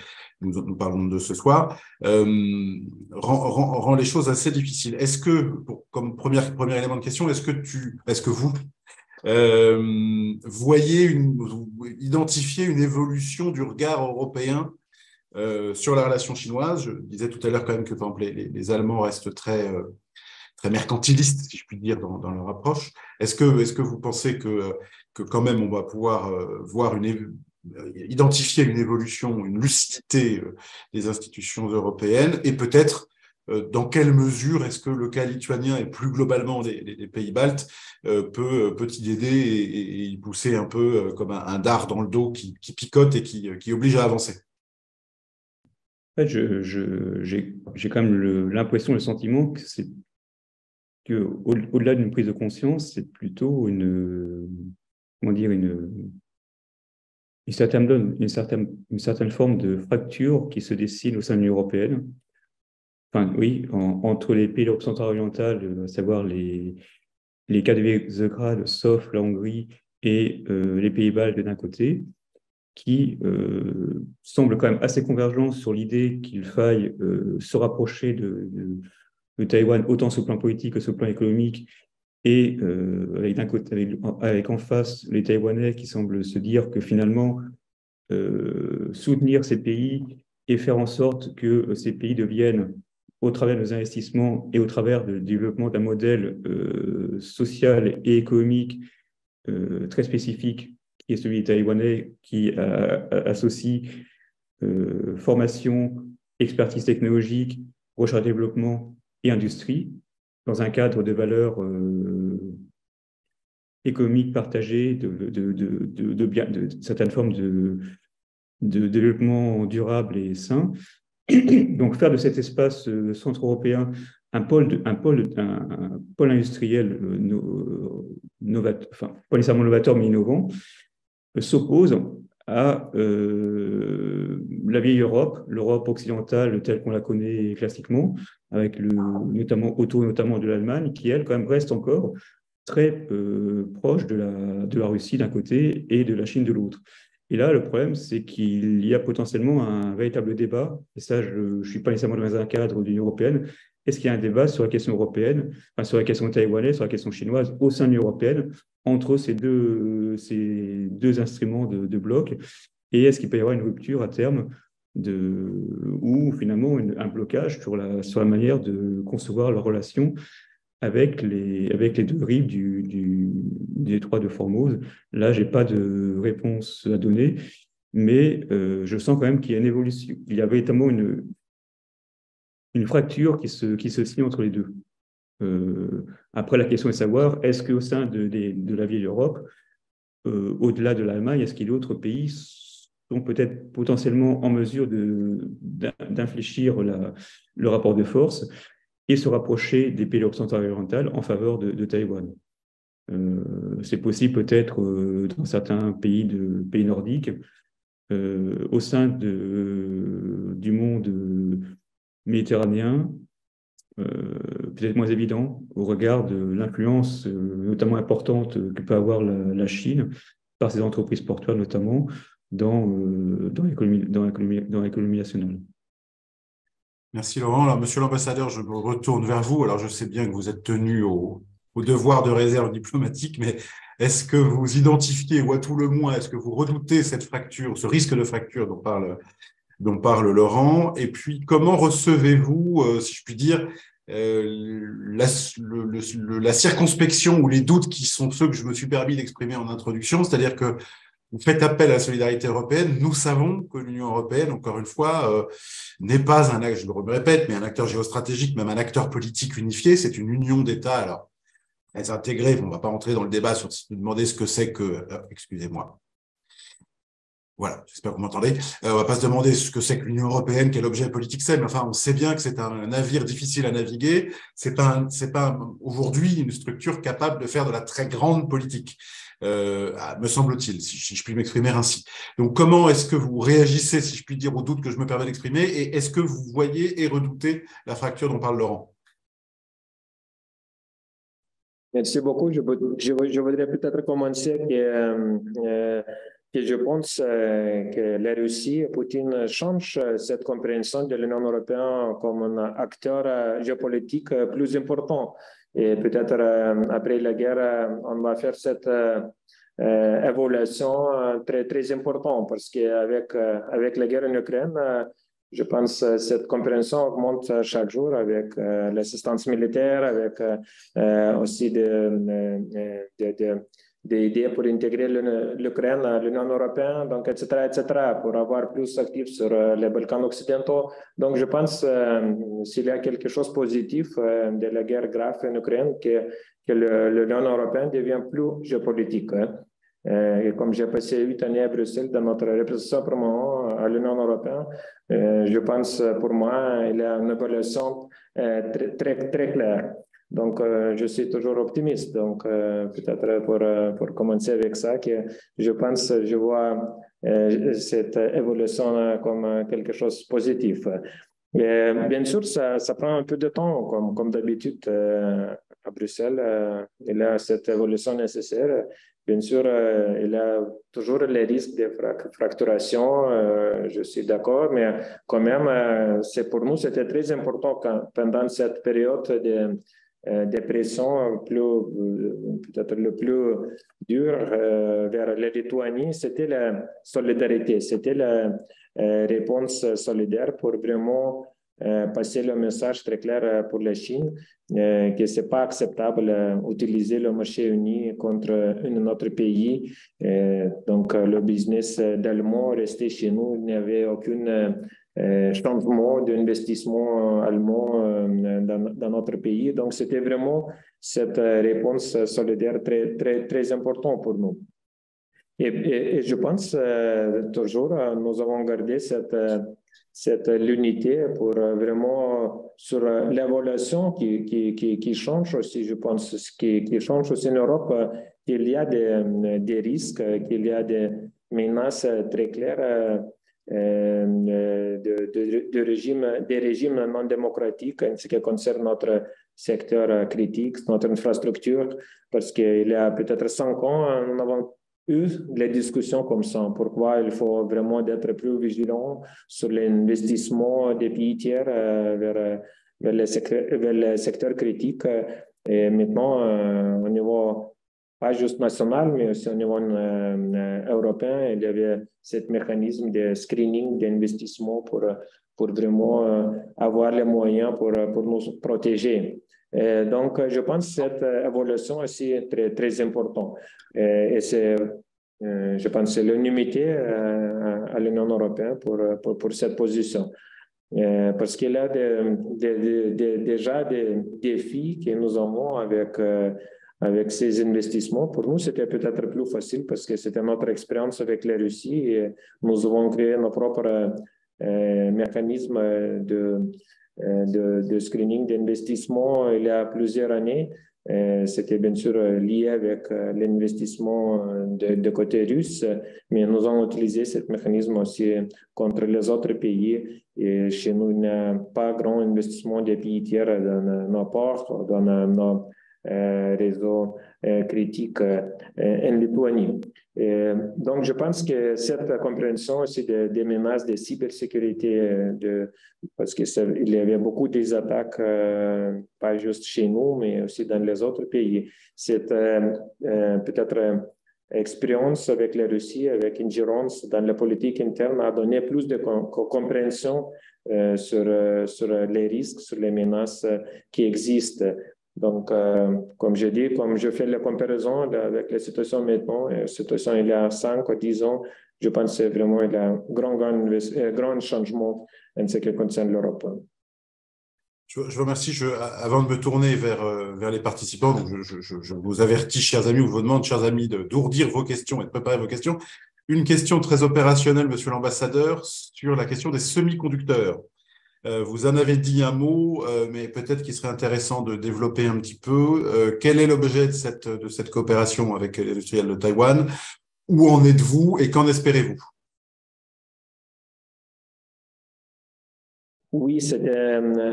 nous parlons de ce soir, rend les choses assez difficiles. Est-ce que, comme premier élément de question, est-ce que vous identifiez une évolution du regard européen Sur la relation chinoise, je disais tout à l'heure quand même que par exemple, les Allemands restent très mercantilistes, si je puis dire, dans leur approche. Est-ce que vous pensez que quand même on va pouvoir identifier une évolution, une lucidité des institutions européennes et peut-être dans quelle mesure est-ce que le cas lituanien et plus globalement les pays baltes peut y aider et y pousser un peu comme un dard dans le dos qui picote et qui oblige à avancer? En fait, j'ai quand même l'impression, le sentiment que c'est au-delà d'une prise de conscience, c'est plutôt comment dire, une certaine forme de fracture qui se dessine au sein de l'Union européenne. Enfin, oui, entre les pays de l'Europe centrale-orientale, à savoir les quatre de Visegrad, sauf la Hongrie, et les pays baltes d'un côté, qui semblent quand même assez convergents sur l'idée qu'il faille se rapprocher de Taïwan, autant sur le plan politique que sur le plan économique, et avec en face les Taïwanais qui semblent se dire que finalement, soutenir ces pays et faire en sorte que ces pays deviennent, au travers de nos investissements et au travers du développement d'un modèle social et économique très spécifique, qui est celui taïwanais, qui associe formation, expertise technologique, recherche et développement et industrie, dans un cadre de valeurs économiques partagées, de certaines formes de développement durable et sain. Donc, faire de cet espace centre-européen un pôle industriel enfin, pas nécessairement novateur, mais innovant, s'oppose à la vieille Europe, l'Europe occidentale telle qu'on la connaît classiquement, avec autour notamment de l'Allemagne, qui, elle, quand même, reste encore très proche de la Russie d'un côté et de la Chine de l'autre. Et là, le problème, c'est qu'il y a potentiellement un véritable débat, et ça, je ne suis pas nécessairement dans un cadre de l'Union européenne. Est-ce qu'il y a un débat sur la question européenne, enfin, sur la question taïwanaise, sur la question chinoise au sein de l'Union européenne, entre ces deux instruments de bloc? Et est-ce qu'il peut y avoir une rupture à terme ou finalement un blocage sur la manière de concevoir la relation avec les deux rives du détroit de Formose? Là, je n'ai pas de réponse à donner, mais je sens quand même qu'il y a une évolution. Il y a véritablement une fracture qui se signe entre les deux. Après, la question est de savoir, est-ce qu'au sein de la vieille Europe, au-delà de l'Allemagne, est-ce qu'il y a d'autres pays sont peut-être potentiellement en mesure d'infléchir le rapport de force et se rapprocher des pays occidentaux-orientaux en faveur de Taïwan? C'est possible peut-être dans certains pays nordiques, au sein du monde méditerranéen, peut-être moins évident au regard de l'influence notamment importante que peut avoir la Chine par ses entreprises portuaires notamment dans l'économie nationale. Merci Laurent. Alors, Monsieur l'ambassadeur, je me retourne vers vous. Alors, je sais bien que vous êtes tenu au devoir de réserve diplomatique, mais est-ce que vous identifiez, ou à tout le moins, est-ce que vous redoutez cette fracture, ce risque de fracture dont parle Laurent? Et puis, comment recevez-vous, si je puis dire, la circonspection ou les doutes qui sont ceux que je me suis permis d'exprimer en introduction, c'est-à-dire que vous faites appel à la solidarité européenne. Nous savons que l'Union européenne, encore une fois, n'est pas je le répète, mais un acteur géostratégique, même un acteur politique unifié. C'est une union d'États. Alors, elles intégrées, on ne va pas entrer dans le débat sur se demander ce que c'est que... excusez-moi. Voilà, j'espère que vous m'entendez. On ne va pas se demander ce que c'est que l'Union européenne, quel objet politique c'est, mais enfin, on sait bien que c'est un navire difficile à naviguer. C'est pas aujourd'hui une structure capable de faire de la très grande politique. Me semble-t-il, si je puis m'exprimer ainsi. Donc, comment est-ce que vous réagissez, si je puis dire, aux doutes que je me permets d'exprimer, et est-ce que vous voyez et redoutez la fracture dont parle Laurent? Merci beaucoup. Je voudrais peut-être commencer que je pense que la Russie et Poutine changent cette compréhension de l'Union européenne comme un acteur géopolitique plus important. Et peut-être après la guerre, on va faire cette évolution très, très importante parce qu'avec la guerre en Ukraine, Je pense que cette compréhension augmente chaque jour avec l'assistance militaire, avec aussi des idées pour intégrer l'Ukraine à l'Union européenne, donc, etc., pour avoir plus d'actifs sur les Balkans occidentaux. Donc, je pense s'il y a quelque chose de positif de la guerre grave en Ukraine, que l'Union européenne devient plus géopolitique. Et comme j'ai passé 8 années à Bruxelles dans notre représentation permanente à l'Union européenne, je pense pour moi, il y a une évolution très claire. Donc, je suis toujours optimiste. Donc, peut-être pour commencer avec ça, que je pense, je vois cette évolution comme quelque chose de positif. Et bien sûr, ça prend un peu de temps, comme d'habitude à Bruxelles. Il y a cette évolution nécessaire. Bien sûr, il y a toujours les risques de fracturation, je suis d'accord, mais quand même, pour nous, c'était très important pendant cette période de pression peut-être le plus dur vers la Lituanie, c'était la solidarité, c'était la réponse solidaire pour vraiment passer le message très clair pour la Chine que ce n'est pas acceptable d'utiliser le marché uni contre un autre pays. Donc, le business d'Allemand restait chez nous. Il n'y avait aucun changement d'investissement allemand dans notre pays. Donc, c'était vraiment cette réponse solidaire très importante pour nous. Et je pense toujours, nous avons gardé cette l'unité pour vraiment sur l'évaluation qui change aussi, je pense, qui change aussi en Europe, qu'il y a des risques, qu'il y a des menaces très claires des régimes non démocratiques en ce qui concerne notre secteur critique, notre infrastructure, parce qu'il y a peut-être 5 ans, nous avons eu les discussions comme ça. Pourquoi il faut vraiment être plus vigilant sur l'investissement des pays tiers vers les secteurs critiques. Et maintenant, au niveau pas juste national, mais aussi au niveau européen, il y avait ce mécanisme de screening d'investissement pour vraiment avoir les moyens pour nous protéger. Donc, je pense que cette évolution aussi est très importante. Et je pense que c'est l'unité à l'Union européenne pour cette position. Parce qu'il y a déjà des défis que nous avons avec ces investissements. Pour nous, c'était peut-être plus facile parce que c'était notre expérience avec la Russie et nous avons créé nos propres mécanismes de screening d'investissement il y a plusieurs années. C'était bien sûr lié avec l'investissement de côté russe, mais nous avons utilisé ce mécanisme aussi contre les autres pays. Et chez nous, il n'y a pas grand investissement des pays tiers dans nos ports, dans nos réseaux critiques en Lituanie. Donc, je pense que cette compréhension aussi des menaces de cybersécurité, parce qu'il y avait beaucoup des attaques, pas juste chez nous, mais aussi dans les autres pays. Cette peut-être expérience avec la Russie, avec ingérence dans la politique interne, a donné plus de compréhension sur les risques, sur les menaces qui existent. Donc, comme je dis, comme je fais la comparaison avec la situation maintenant, la situation il y a 5 ou 10 ans, je pense que vraiment il y a un grand changement en ce qui concerne l'Europe. Je vous remercie. Avant de me tourner vers les participants, donc je vous avertis, chers amis, ou vous demande, chers amis, d'ourdir vos questions et de préparer vos questions. Une question très opérationnelle, monsieur l'ambassadeur, sur la question des semi-conducteurs. Vous en avez dit un mot, mais peut-être qu'il serait intéressant de développer un petit peu. Quel est l'objet de cette coopération avec l'industriel de Taïwan? Où en êtes-vous et qu'en espérez-vous? Oui, c'est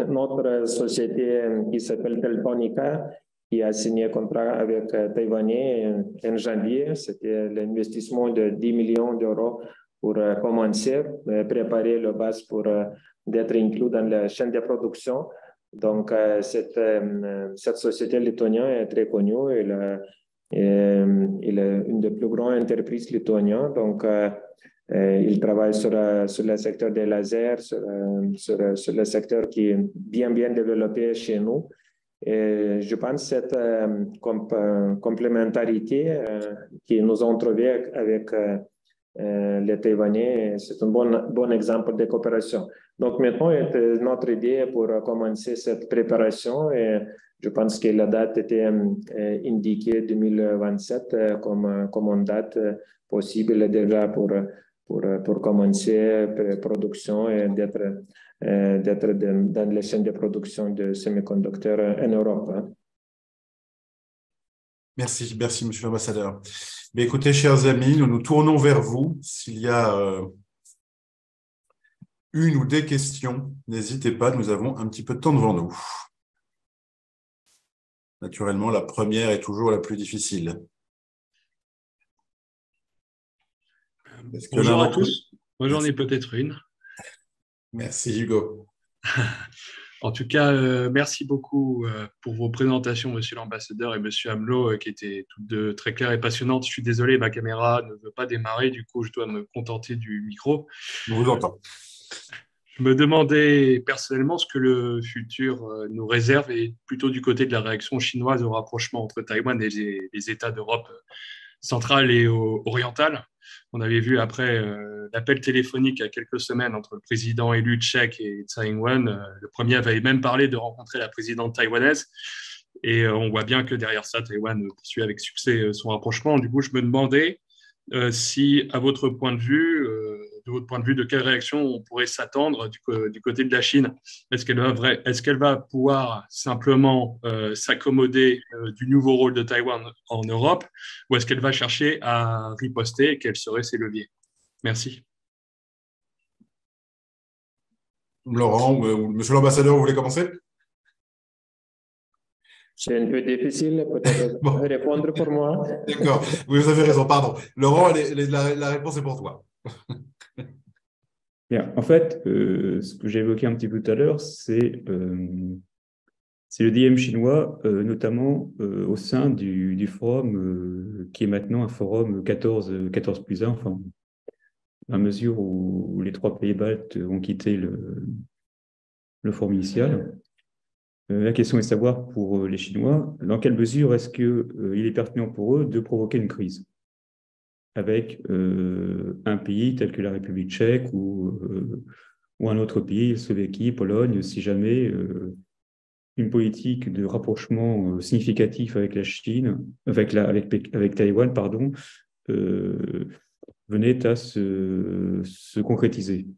notre société qui s'appelle Teltonika qui a signé un contrat avec Taïwanais en janvier. C'était l'investissement de 10 millions d'euros pour commencer, préparer la base pour d'être inclus dans la chaîne de production. Donc, cette société lituanienne est très connue. Elle est une des plus grandes entreprises lituaniennes. Donc, Il travaille sur le secteur des lasers, sur le secteur qui est bien développé chez nous. Et je pense que cette complémentarité que nous avons trouvée avec les Taïwanais, c'est un bon exemple de coopération. Donc maintenant, notre idée pour commencer cette préparation, et je pense que la date était indiquée 2027 comme une date possible déjà pour commencer la production et d'être dans les chaînes de production de semi-conducteurs en Europe. Merci, Monsieur l'Ambassadeur. Mais écoutez, chers amis, nous nous tournons vers vous. S'il y a une ou des questions, n'hésitez pas, nous avons un petit peu de temps devant nous. Naturellement, la première est toujours la plus difficile. Bonjour à tous. Moi, j'en ai peut-être une. Merci, Hugo. En tout cas, merci beaucoup pour vos présentations, Monsieur l'Ambassadeur et Monsieur Amelot, qui étaient toutes deux très claires et passionnantes. Je suis désolé, ma caméra ne veut pas démarrer, du coup, je dois me contenter du micro. Je vous entends. Je me demandais personnellement ce que le futur nous réserve, et plutôt du côté de la réaction chinoise au rapprochement entre Taïwan et les États d'Europe centrale et orientale. On avait vu après l'appel téléphonique il y a quelques semaines entre le président élu tchèque et Tsai Ing-wen. Le premier avait même parlé de rencontrer la présidente taïwanaise. Et on voit bien que derrière ça, Taïwan poursuit avec succès son rapprochement. Du coup, je me demandais si, à votre point de vue, de quelle réaction on pourrait s'attendre du côté de la Chine. Est-ce qu'elle va pouvoir simplement s'accommoder du nouveau rôle de Taïwan en Europe, ou est-ce qu'elle va chercher à riposter et quels seraient ses leviers? Merci. Laurent ou Monsieur l'Ambassadeur, vous voulez commencer? C'est un peu difficile peut-être de répondre pour moi. D'accord, vous avez raison, pardon. Laurent, la réponse est pour toi. Bien. En fait, ce que j'ai évoqué un petit peu tout à l'heure, c'est le DM chinois, notamment au sein du forum qui est maintenant un forum 14+1, enfin, à mesure où les 3 pays baltes ont quitté le forum initial. La question est de savoir pour les Chinois, dans quelle mesure est-ce qu'il est pertinent pour eux de provoquer une crise avec un pays tel que la République tchèque ou un autre pays, Slovaquie, Pologne, si jamais une politique de rapprochement significatif avec la Chine, avec Taïwan, pardon, venait à se concrétiser.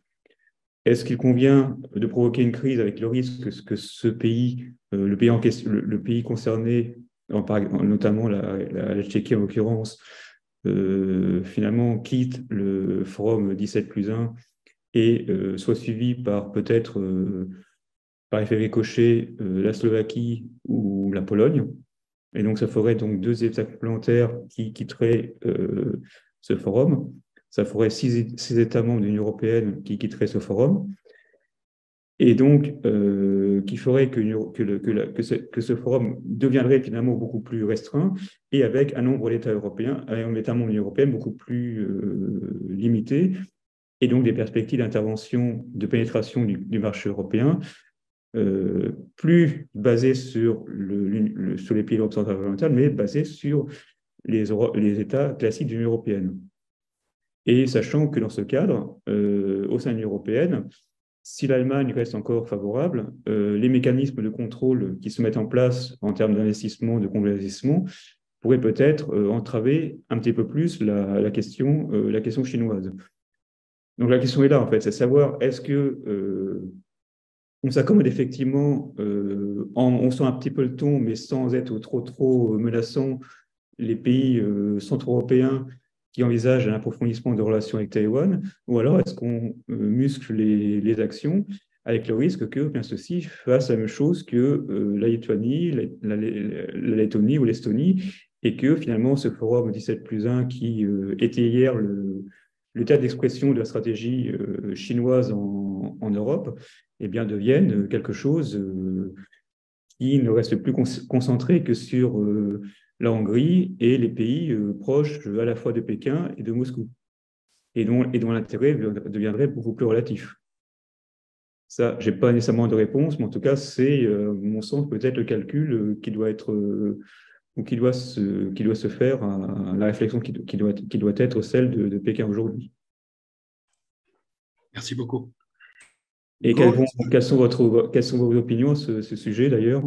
Est-ce qu'il convient de provoquer une crise avec le risque que ce pays, le pays concerné, notamment la Tchéquie en l'occurrence, finalement quitte le forum 17+1 et soit suivi par peut-être, par effet ricochet, la Slovaquie ou la Pologne. Et donc, ça ferait donc 2 États complémentaires qui quitteraient ce forum. Ça ferait 6 États membres de l'Union européenne qui quitteraient ce forum. Et donc, qui ferait que ce forum deviendrait finalement beaucoup plus restreint et avec un nombre d'États européens, un État membre de l'Union européenne beaucoup plus limité, et donc des perspectives d'intervention, de pénétration du marché européen plus basées sur les pays d'Europe centrale orientale, mais basées sur les États classiques de l'Union européenne. Et sachant que dans ce cadre, au sein de l'Union européenne, si l'Allemagne reste encore favorable, les mécanismes de contrôle qui se mettent en place en termes d'investissement, de convertissement, pourraient peut-être entraver un petit peu plus la question chinoise. Donc la question est là, en fait, c'est savoir est-ce que on s'accommode effectivement, on sent un petit peu le ton, mais sans être trop menaçant, les pays centro-européens qui envisagent un approfondissement de relations avec Taïwan, ou alors est-ce qu'on muscle les actions avec le risque que bien ceci fasse la même chose que la Lituanie, la Lettonie ou l'Estonie, et que finalement ce forum 17+1 qui était hier le tas d'expression de la stratégie chinoise en Europe, eh bien, devienne quelque chose qui ne reste plus concentré que sur la Hongrie et les pays proches à la fois de Pékin et de Moscou. et dont l'intérêt deviendrait beaucoup plus relatif. Ça, je n'ai pas nécessairement de réponse, mais en tout cas, c'est, mon sens, peut-être le calcul qui doit être, ou qui doit se faire, la réflexion qui doit être celle de Pékin aujourd'hui. Merci beaucoup. Et quelles sont vos opinions à ce sujet, d'ailleurs?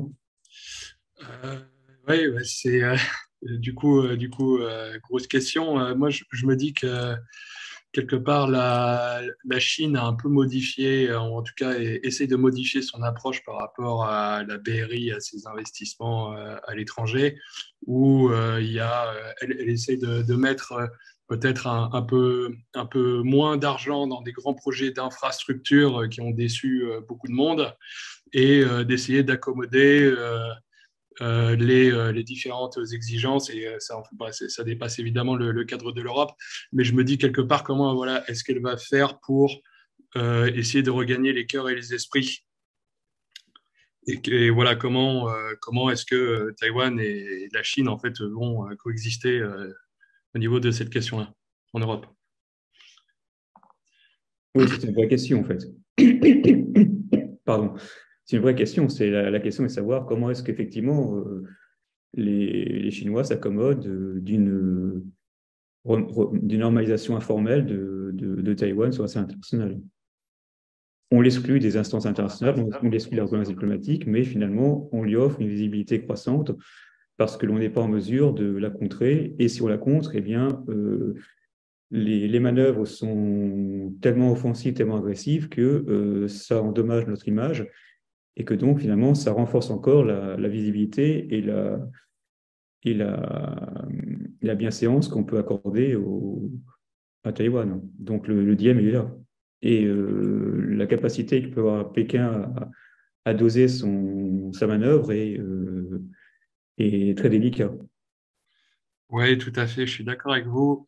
Oui, c'est du coup, grosse question. Moi, je me dis que quelque part, la Chine a un peu modifié, en tout cas, essaie de modifier son approche par rapport à la BRI, à ses investissements à l'étranger, où elle essaie de mettre peut-être un peu moins d'argent dans des grands projets d'infrastructure qui ont déçu beaucoup de monde, et d'essayer d'accommoder les différentes exigences, et ça dépasse évidemment le cadre de l'Europe, mais je me dis quelque part comment, voilà, est-ce qu'elle va faire pour essayer de regagner les cœurs et les esprits, et voilà, comment est-ce que Taïwan et la Chine en fait vont coexister au niveau de cette question-là en Europe. Oui, c'est une vraie question en fait. Pardon. C'est une vraie question. La question est de savoir comment est-ce qu'effectivement les Chinois s'accommodent d'une normalisation informelle de Taïwan sur la scène internationale. On l'exclut des instances internationales, on l'exclut de la diplomatie diplomatique, mais finalement, on lui offre une visibilité croissante parce que l'on n'est pas en mesure de la contrer. Et si on la contre, eh bien, les manœuvres sont tellement offensives, tellement agressives que ça endommage notre image et que donc, finalement, ça renforce encore la visibilité et la bienséance qu'on peut accorder à Taïwan. Donc, le dilemme est là. Et la capacité que peut avoir Pékin à doser sa manœuvre est très délicat. Oui, tout à fait, je suis d'accord avec vous.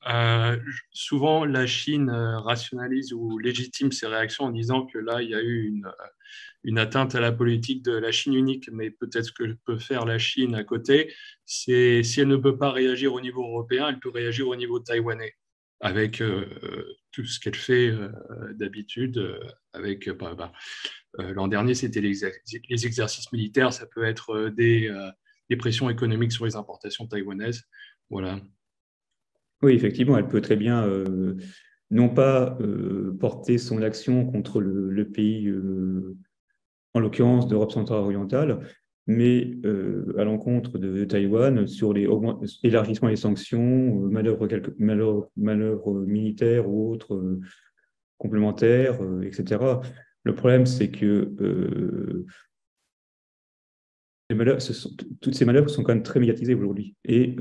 Souvent, la Chine rationalise ou légitime ses réactions en disant que là, il y a eu une atteinte à la politique de la Chine unique, mais peut-être ce que peut faire la Chine à côté, c'est si elle ne peut pas réagir au niveau européen, elle peut réagir au niveau taïwanais, avec tout ce qu'elle fait d'habitude. L'an dernier, c'était les exercices militaires, ça peut être des pressions économiques sur les importations taïwanaises. Voilà. Oui, effectivement, elle peut très bien non pas porter son action contre le pays, en l'occurrence d'Europe centrale orientale, mais à l'encontre de Taïwan sur l'élargissement des sanctions, manœuvres militaires ou autres complémentaires, etc. Le problème, c'est que toutes ces manœuvres sont quand même très médiatisées aujourd'hui. Et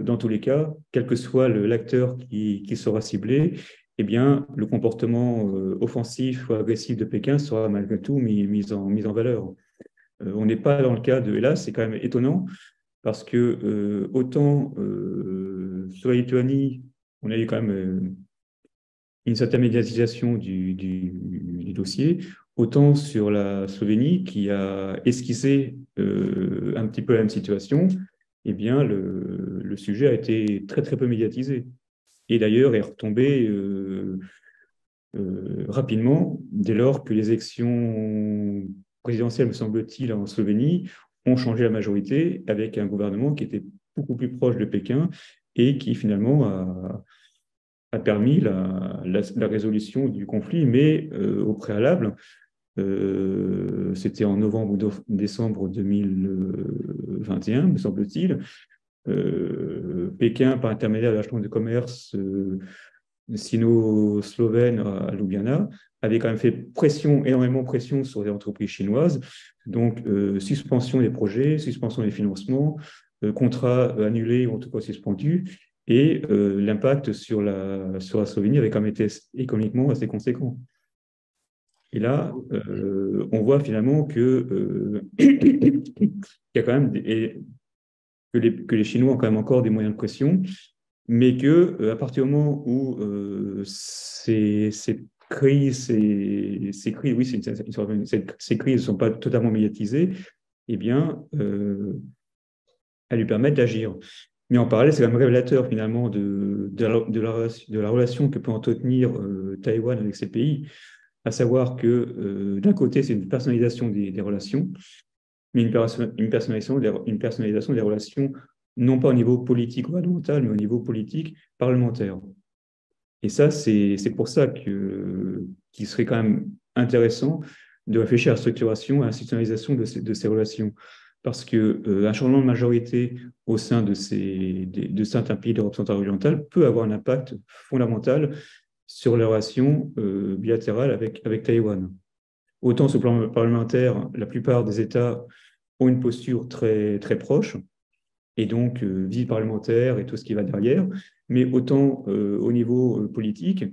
dans tous les cas, quel que soit l'acteur qui sera ciblé, eh bien, le comportement offensif ou agressif de Pékin sera malgré tout mis en valeur. On n'est pas dans le cas de... Et là, c'est quand même étonnant, parce que autant sur la Lituanie, on a eu quand même une certaine médiatisation du dossier, autant sur la Slovénie, qui a esquissé un petit peu la même situation, eh bien, le sujet a été très, très peu médiatisé. Et d'ailleurs, est retombé rapidement, dès lors que les élections présidentielles, me semble-t-il, en Slovénie, ont changé la majorité avec un gouvernement qui était beaucoup plus proche de Pékin et qui finalement a permis la résolution du conflit, mais au préalable, c'était en novembre ou décembre 2021, me semble-t-il, Pékin, par intermédiaire de la chambre de commerce sino-slovène à Ljubljana, avait quand même fait énormément pression sur les entreprises chinoises, donc suspension des projets, suspension des financements, contrats annulés ou en tout cas suspendus, et l'impact sur la Slovénie avait quand même été économiquement assez conséquent. Et là, on voit finalement qu'il y a quand même que les Chinois ont quand même encore des moyens de pression, mais que à partir du moment où ces crises ne sont pas totalement médiatisées, eh bien, elles lui permettent d'agir. Mais en parallèle, c'est quand même révélateur finalement de la relation que peut entretenir Taïwan avec ces pays, à savoir que d'un côté, c'est une personnalisation des relations, mais une personnalisation des relations, non pas au niveau politique gouvernemental, mais au niveau politique parlementaire. Et ça, c'est pour ça qu'il serait quand même intéressant de réfléchir à la structuration et à la institutionnalisation de ces relations. Parce qu'un changement de majorité au sein de certains pays d'Europe centrale orientale peut avoir un impact fondamental sur les relations bilatérales avec Taïwan. Autant sur le plan parlementaire, la plupart des États ont une posture très, très proche, et donc vie parlementaire et tout ce qui va derrière, mais autant au niveau politique,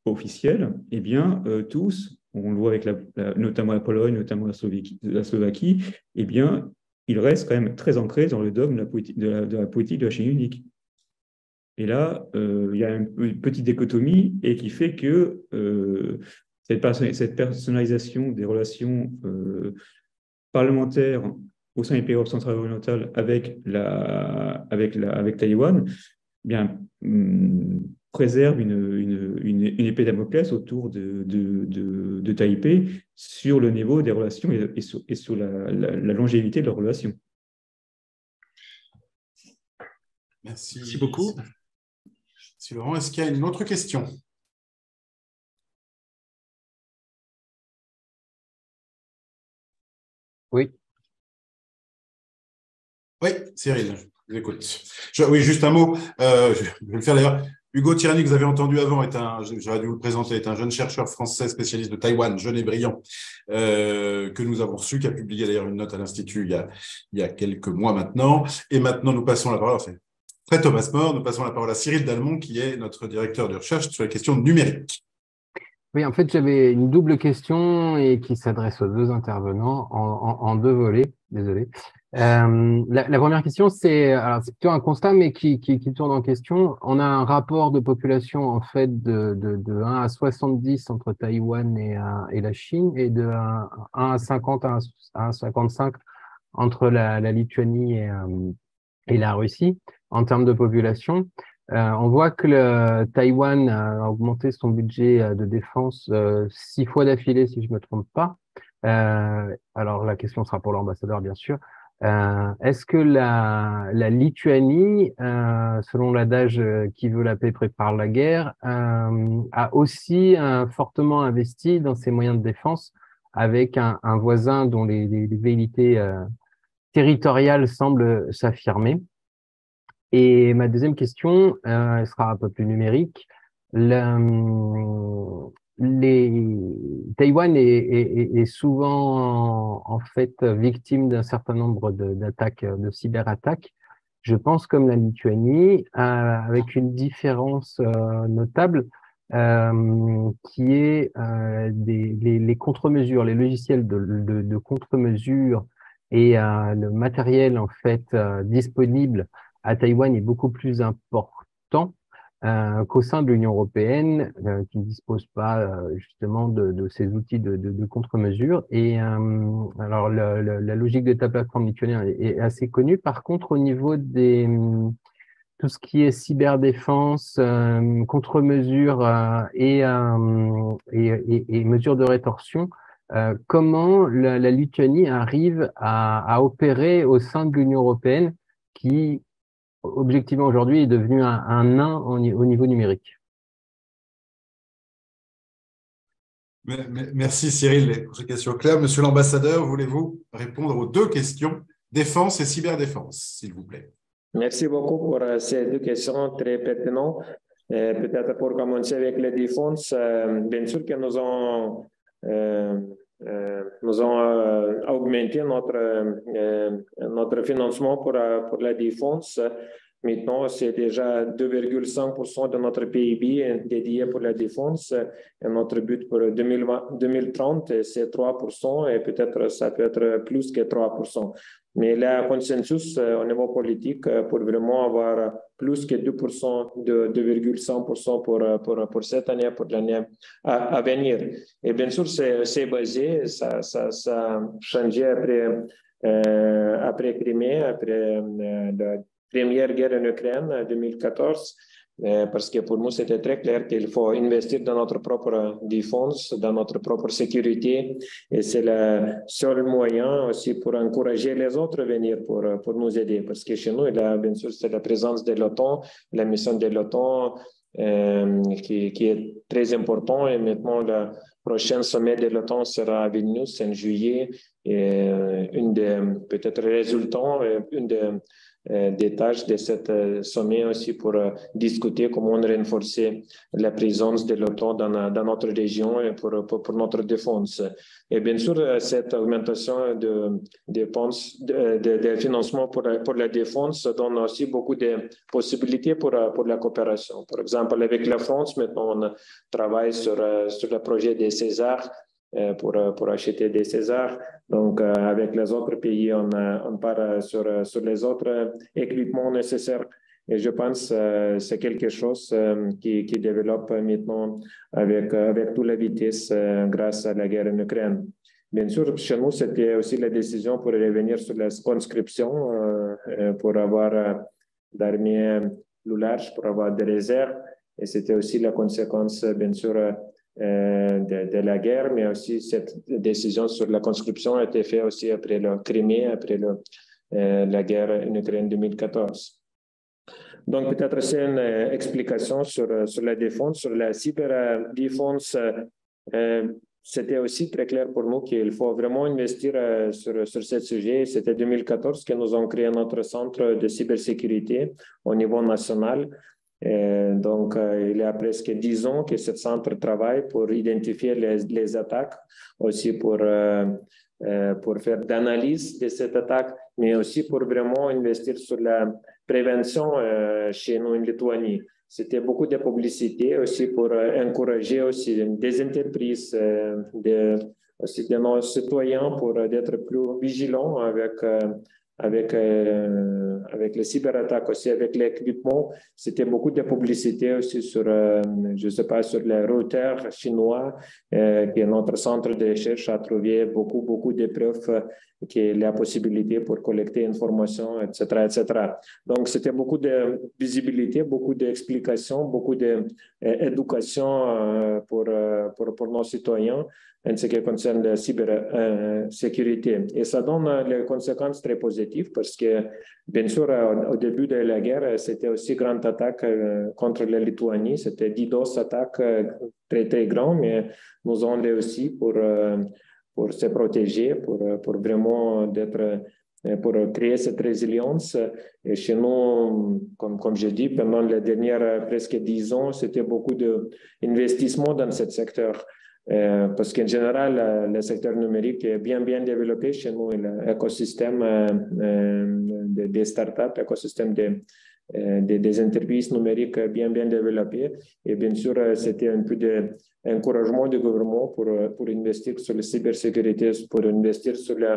officiel, eh bien, tous, on le voit avec notamment la Pologne, notamment la Slovaquie, eh bien, ils restent quand même très ancrés dans le dogme de la politique de la Chine unique. Et là, il y a une petite dichotomie et qui fait que cette personnalisation des relations parlementaires au sein des pays centrales et orientales avec Taïwan, eh bien, préserve une épée de Damoclès autour de Taipei sur le niveau des relations et sur la longévité de leurs relations. Merci beaucoup. Merci Laurent. Est-ce qu'il y a une autre question? Oui. Oui, Cyril, je vous écoute. Oui, juste un mot. Je vais le faire d'ailleurs. Hugo Tirani, que vous avez entendu avant, j'aurais dû vous le présenter, est un jeune chercheur français spécialiste de Taïwan, jeune et brillant, que nous avons reçu, qui a publié d'ailleurs une note à l'Institut il y a quelques mois maintenant. Et maintenant, nous passons la parole, Fred Thomas More, nous passons la parole à Cyril Dalmont, qui est notre directeur de recherche sur les questions numériques. Oui, en fait, j'avais une double question et qui s'adresse aux deux intervenants en deux volets. Désolé. La première question, c'est plutôt un constat, mais qui tourne en question. On a un rapport de population en fait de 1 à 70 entre Taïwan et la Chine, et de 1 à 50 à 1 à 55 entre la Lituanie et la Russie en termes de population. On voit que Taïwan a augmenté son budget de défense 6 fois d'affilée, si je me trompe pas. Alors la question sera pour l'ambassadeur, bien sûr. Est-ce que la Lituanie, selon l'adage qui veut la paix prépare la guerre, a aussi fortement investi dans ses moyens de défense avec un voisin dont les velléités territoriales semblent s'affirmer? Et ma deuxième question, elle sera un peu plus numérique. Taïwan est souvent en fait victime d'un certain nombre d'attaques, de cyberattaques. Je pense comme la Lituanie, avec une différence notable qui est les contre-mesures, les logiciels de contre-mesures et le matériel en fait disponible à Taïwan est beaucoup plus important qu'au sein de l'Union européenne, qui ne dispose pas justement de ces outils de contre-mesure. Et alors la logique de ta plateforme lituanienne est assez connue. Par contre, au niveau tout ce qui est cyberdéfense, contre-mesures et mesures de rétorsion, comment la Lituanie arrive à opérer au sein de l'Union européenne qui objectivement aujourd'hui est devenu un nain au niveau numérique? Merci Cyril pour ces questions claires. Monsieur l'ambassadeur, voulez-vous répondre aux deux questions, défense et cyberdéfense, s'il vous plaît? Merci beaucoup pour ces deux questions très pertinentes. Peut-être pour commencer avec la défense, bien sûr que nous avons augmenté notre financement pour la défense. Maintenant, c'est déjà 2,5% de notre PIB dédié pour la défense. Et notre but pour 2030, c'est 3%, et peut-être ça peut être plus que 3%. Mais il y a un consensus au niveau politique pour vraiment avoir plus que 2%, de 2,5% pour cette année, pour l'année à venir. Et bien sûr, c'est basé, ça a changé après Crimée, après première guerre en Ukraine en 2014. Parce que pour nous, c'était très clair qu'il faut investir dans notre propre défense, dans notre propre sécurité. Et c'est le seul moyen aussi pour encourager les autres à venir pour nous aider. Parce que chez nous, bien sûr, c'est la présence de l'OTAN, la mission de l'OTAN qui est très important. Et maintenant, le prochain sommet de l'OTAN sera à Vilnius en juillet. Et une des peut-être résultats, une des tâches de ce sommet aussi pour discuter comment renforcer la présence de l'OTAN dans notre région et pour notre défense. Et bien sûr, cette augmentation de financement pour la défense donne aussi beaucoup de possibilités pour la coopération. Par exemple, avec la France, maintenant, on travaille sur le projet des Césars pour acheter des Césars. Donc, avec les autres pays, on part sur les autres équipements nécessaires. Et je pense que c'est quelque chose qui développe maintenant avec toute la vitesse grâce à la guerre en Ukraine. Bien sûr, chez nous, c'était aussi la décision pour revenir sur la conscription, pour avoir d'armées plus larges, pour avoir des réserves. Et c'était aussi la conséquence, bien sûr, de la guerre, mais aussi cette décision sur la conscription a été faite aussi après le Crimée, après la guerre en Ukraine 2014. Donc, peut-être c'est une explication sur la défense, sur la cyberdéfense. C'était aussi très clair pour nous qu'il faut vraiment investir sur ce sujet. C'était en 2014 que nous avons créé notre centre de cybersécurité au niveau national. Donc, il y a presque 10 ans que ce centre travaille pour identifier les attaques, aussi pour faire d'analyse de cette attaque, mais aussi pour vraiment investir sur la prévention chez nous en Lituanie. C'était beaucoup de publicité aussi pour encourager aussi des entreprises, aussi de nos citoyens pour être plus vigilants avec les cyberattaques, aussi avec l'équipement. C'était beaucoup de publicité aussi sur, je sais pas, sur les routeurs chinois, que notre centre de recherche a trouvé beaucoup de preuves qu'il y a possibilité pour collecter informations, etc., etc. Donc, c'était beaucoup de visibilité, beaucoup d'explications, beaucoup d'éducation pour nos citoyens en ce qui concerne la cybersécurité. Et ça donne des conséquences très positives parce que, bien sûr, au début de la guerre, c'était aussi une grande attaque contre la Lituanie. C'était 10 attaques très, très grandes, mais nous avons réussi pour se protéger, pour vraiment pour créer cette résilience. Et chez nous, comme je dis, pendant les dernières presque 10 ans, c'était beaucoup d'investissement dans ce secteur. Parce qu'en général, le secteur numérique est bien développé chez nous. L'écosystème des startups, l'écosystème des entreprises numériques bien développé. Et bien sûr, c'était un peu d'encouragement du gouvernement pour investir sur la cybersécurité, pour investir sur les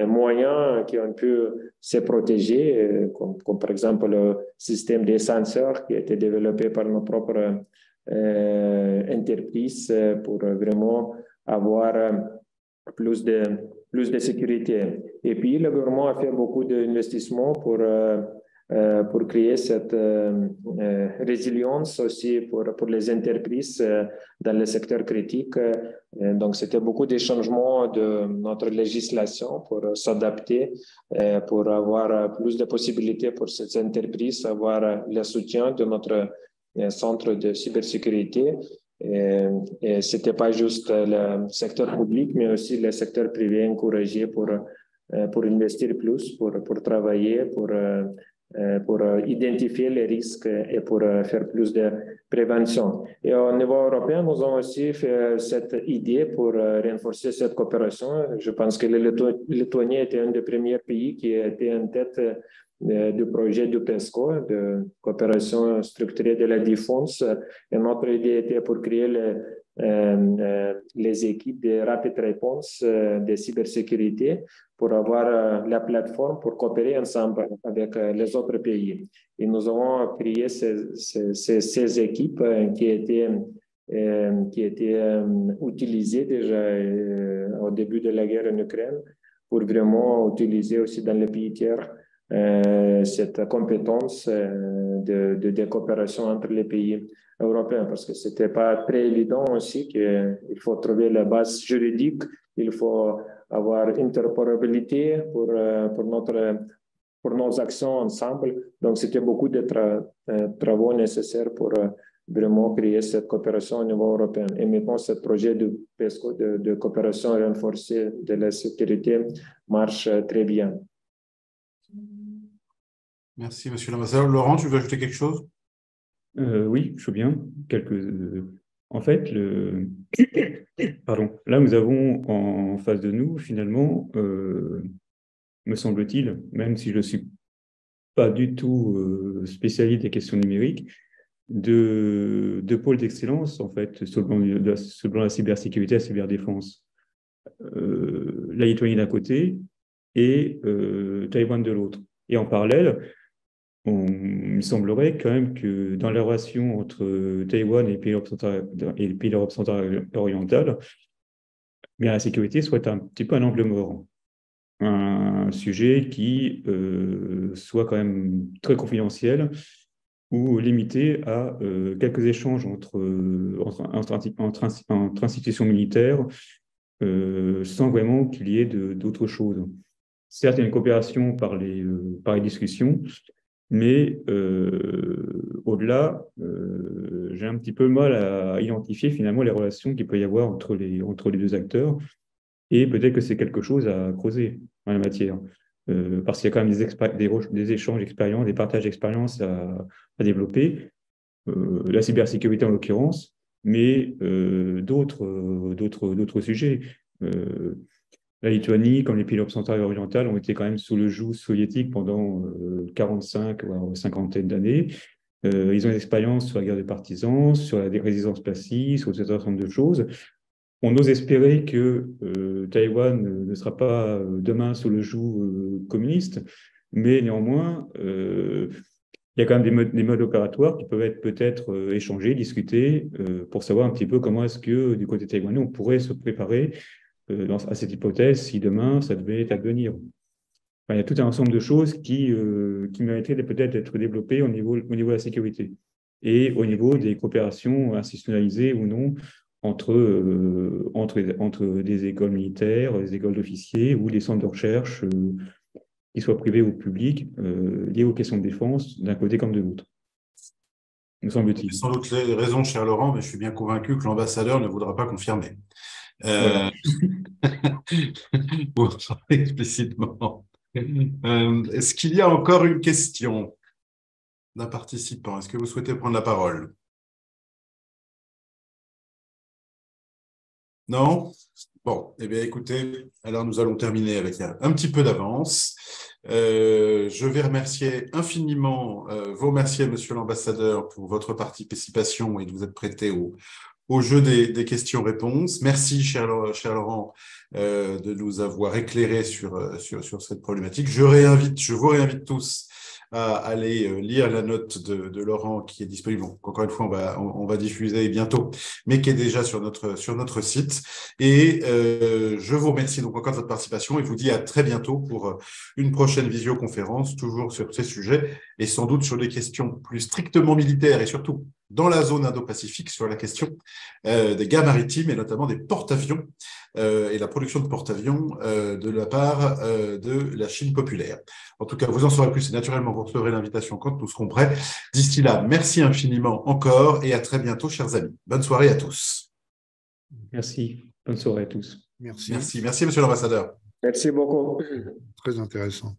moyens qui ont pu se protéger, comme par exemple le système des senseurs qui a été développé par nos propres entreprises pour vraiment avoir plus de sécurité. Et puis, le gouvernement a fait beaucoup d'investissements pour créer cette résilience aussi pour les entreprises dans le secteur critique. Donc, c'était beaucoup de changements de notre législation pour s'adapter, pour avoir plus de possibilités pour ces entreprises, avoir le soutien de notre centre de cybersécurité. Et ce n'était pas juste le secteur public, mais aussi le secteur privé encouragé pour investir plus, pour travailler, pour identifier les risques et pour faire plus de prévention. Et au niveau européen, nous avons aussi fait cette idée pour renforcer cette coopération. Je pense que la Lituanie était un des premiers pays qui était en tête du projet du PESCO, de coopération structurée de la défense. Et notre idée était pour créer les équipes de rapid response de cybersécurité pour avoir la plateforme pour coopérer ensemble avec les autres pays. Et nous avons créé ces équipes qui étaient utilisées déjà au début de la guerre en Ukraine pour vraiment utiliser aussi dans les pays tiers cette compétence de coopération entre les pays européens, parce que ce n'était pas très évident aussi qu'il faut trouver la base juridique, il faut avoir interopérabilité pour nos actions ensemble. Donc, c'était beaucoup de travaux nécessaires pour vraiment créer cette coopération au niveau européen. Et maintenant, ce projet de PESCO, de coopération renforcée de la sécurité, marche très bien. Merci, monsieur l'ambassadeur. Laurent, tu veux ajouter quelque chose? Oui, je veux bien. En fait, Pardon. Là, nous avons en face de nous, finalement, me semble-t-il, même si je ne suis pas du tout spécialiste des questions numériques, de pôles d'excellence, en fait, sur le plan de la cybersécurité et la cyberdéfense. La Lituanie d'un côté et Taïwan de l'autre. Et en parallèle, il me semblerait quand même que dans la relation entre Taïwan et les pays d'Europe centrale et orientale, bien, la sécurité soit un petit peu un angle mort. Un sujet qui soit quand même très confidentiel ou limité à quelques échanges entre institutions militaires sans vraiment qu'il y ait d'autres choses. Certes, il y a une coopération par les discussions, mais au-delà, j'ai un petit peu mal à identifier finalement les relations qu'il peut y avoir entre les deux acteurs, et peut-être que c'est quelque chose à creuser en la matière, parce qu'il y a quand même des échanges d'expériences, des partages d'expériences à développer, la cybersécurité en l'occurrence, mais d'autres sujets. La Lituanie, comme les pays d'Europe centrale et orientale, ont été quand même sous le joug soviétique pendant 45 ou 50 d'années. Ils ont une expérience sur la guerre des partisans, sur la résistance passive, sur tout un certain nombre de choses. On ose espérer que Taïwan ne sera pas demain sous le joug communiste, mais néanmoins, il y a quand même des modes opératoires qui peuvent être peut-être échangés, discutés, pour savoir un petit peu comment est-ce que du côté taïwanais, on pourrait se préparer à cette hypothèse si demain ça devait advenir. Enfin, il y a tout un ensemble de choses qui mériteraient peut-être d'être développées au niveau de la sécurité et au niveau des coopérations institutionnalisées ou non entre des écoles militaires, des écoles d'officiers ou des centres de recherche, qu'ils soient privés ou publics, liés aux questions de défense d'un côté comme de l'autre. Me semble-t-il. Sans doute raison, cher Laurent, mais je suis bien convaincu que l'ambassadeur ne voudra pas confirmer. Voilà. Pour explicitement. Est-ce qu'il y a encore une question d'un participant? Est-ce que vous souhaitez prendre la parole? Non? Bon, eh bien, écoutez, alors nous allons terminer avec un petit peu d'avance. Je vais remercier infiniment, vous remercier, monsieur l'ambassadeur, pour votre participation et de vous être prêté au jeu des questions-réponses. Merci, cher Laurent, de nous avoir éclairé sur cette problématique. Je vous réinvite tous à aller lire la note de Laurent qui est disponible. Encore une fois, on va diffuser bientôt, mais qui est déjà sur notre site. Et je vous remercie donc encore de votre participation et vous dis à très bientôt pour une prochaine visioconférence, toujours sur ces sujets et sans doute sur des questions plus strictement militaires et surtout dans la zone Indo-Pacifique sur la question des gares maritimes et notamment des porte-avions et la production de porte-avions de la part de la Chine populaire. En tout cas, vous en saurez plus et naturellement, vous recevrez l'invitation quand nous serons prêts. D'ici là, merci infiniment encore et à très bientôt, chers amis. Bonne soirée à tous. Merci. Bonne soirée à tous. Merci. Merci, monsieur l'ambassadeur. Merci beaucoup. Très intéressant.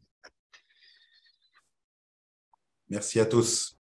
Merci à tous.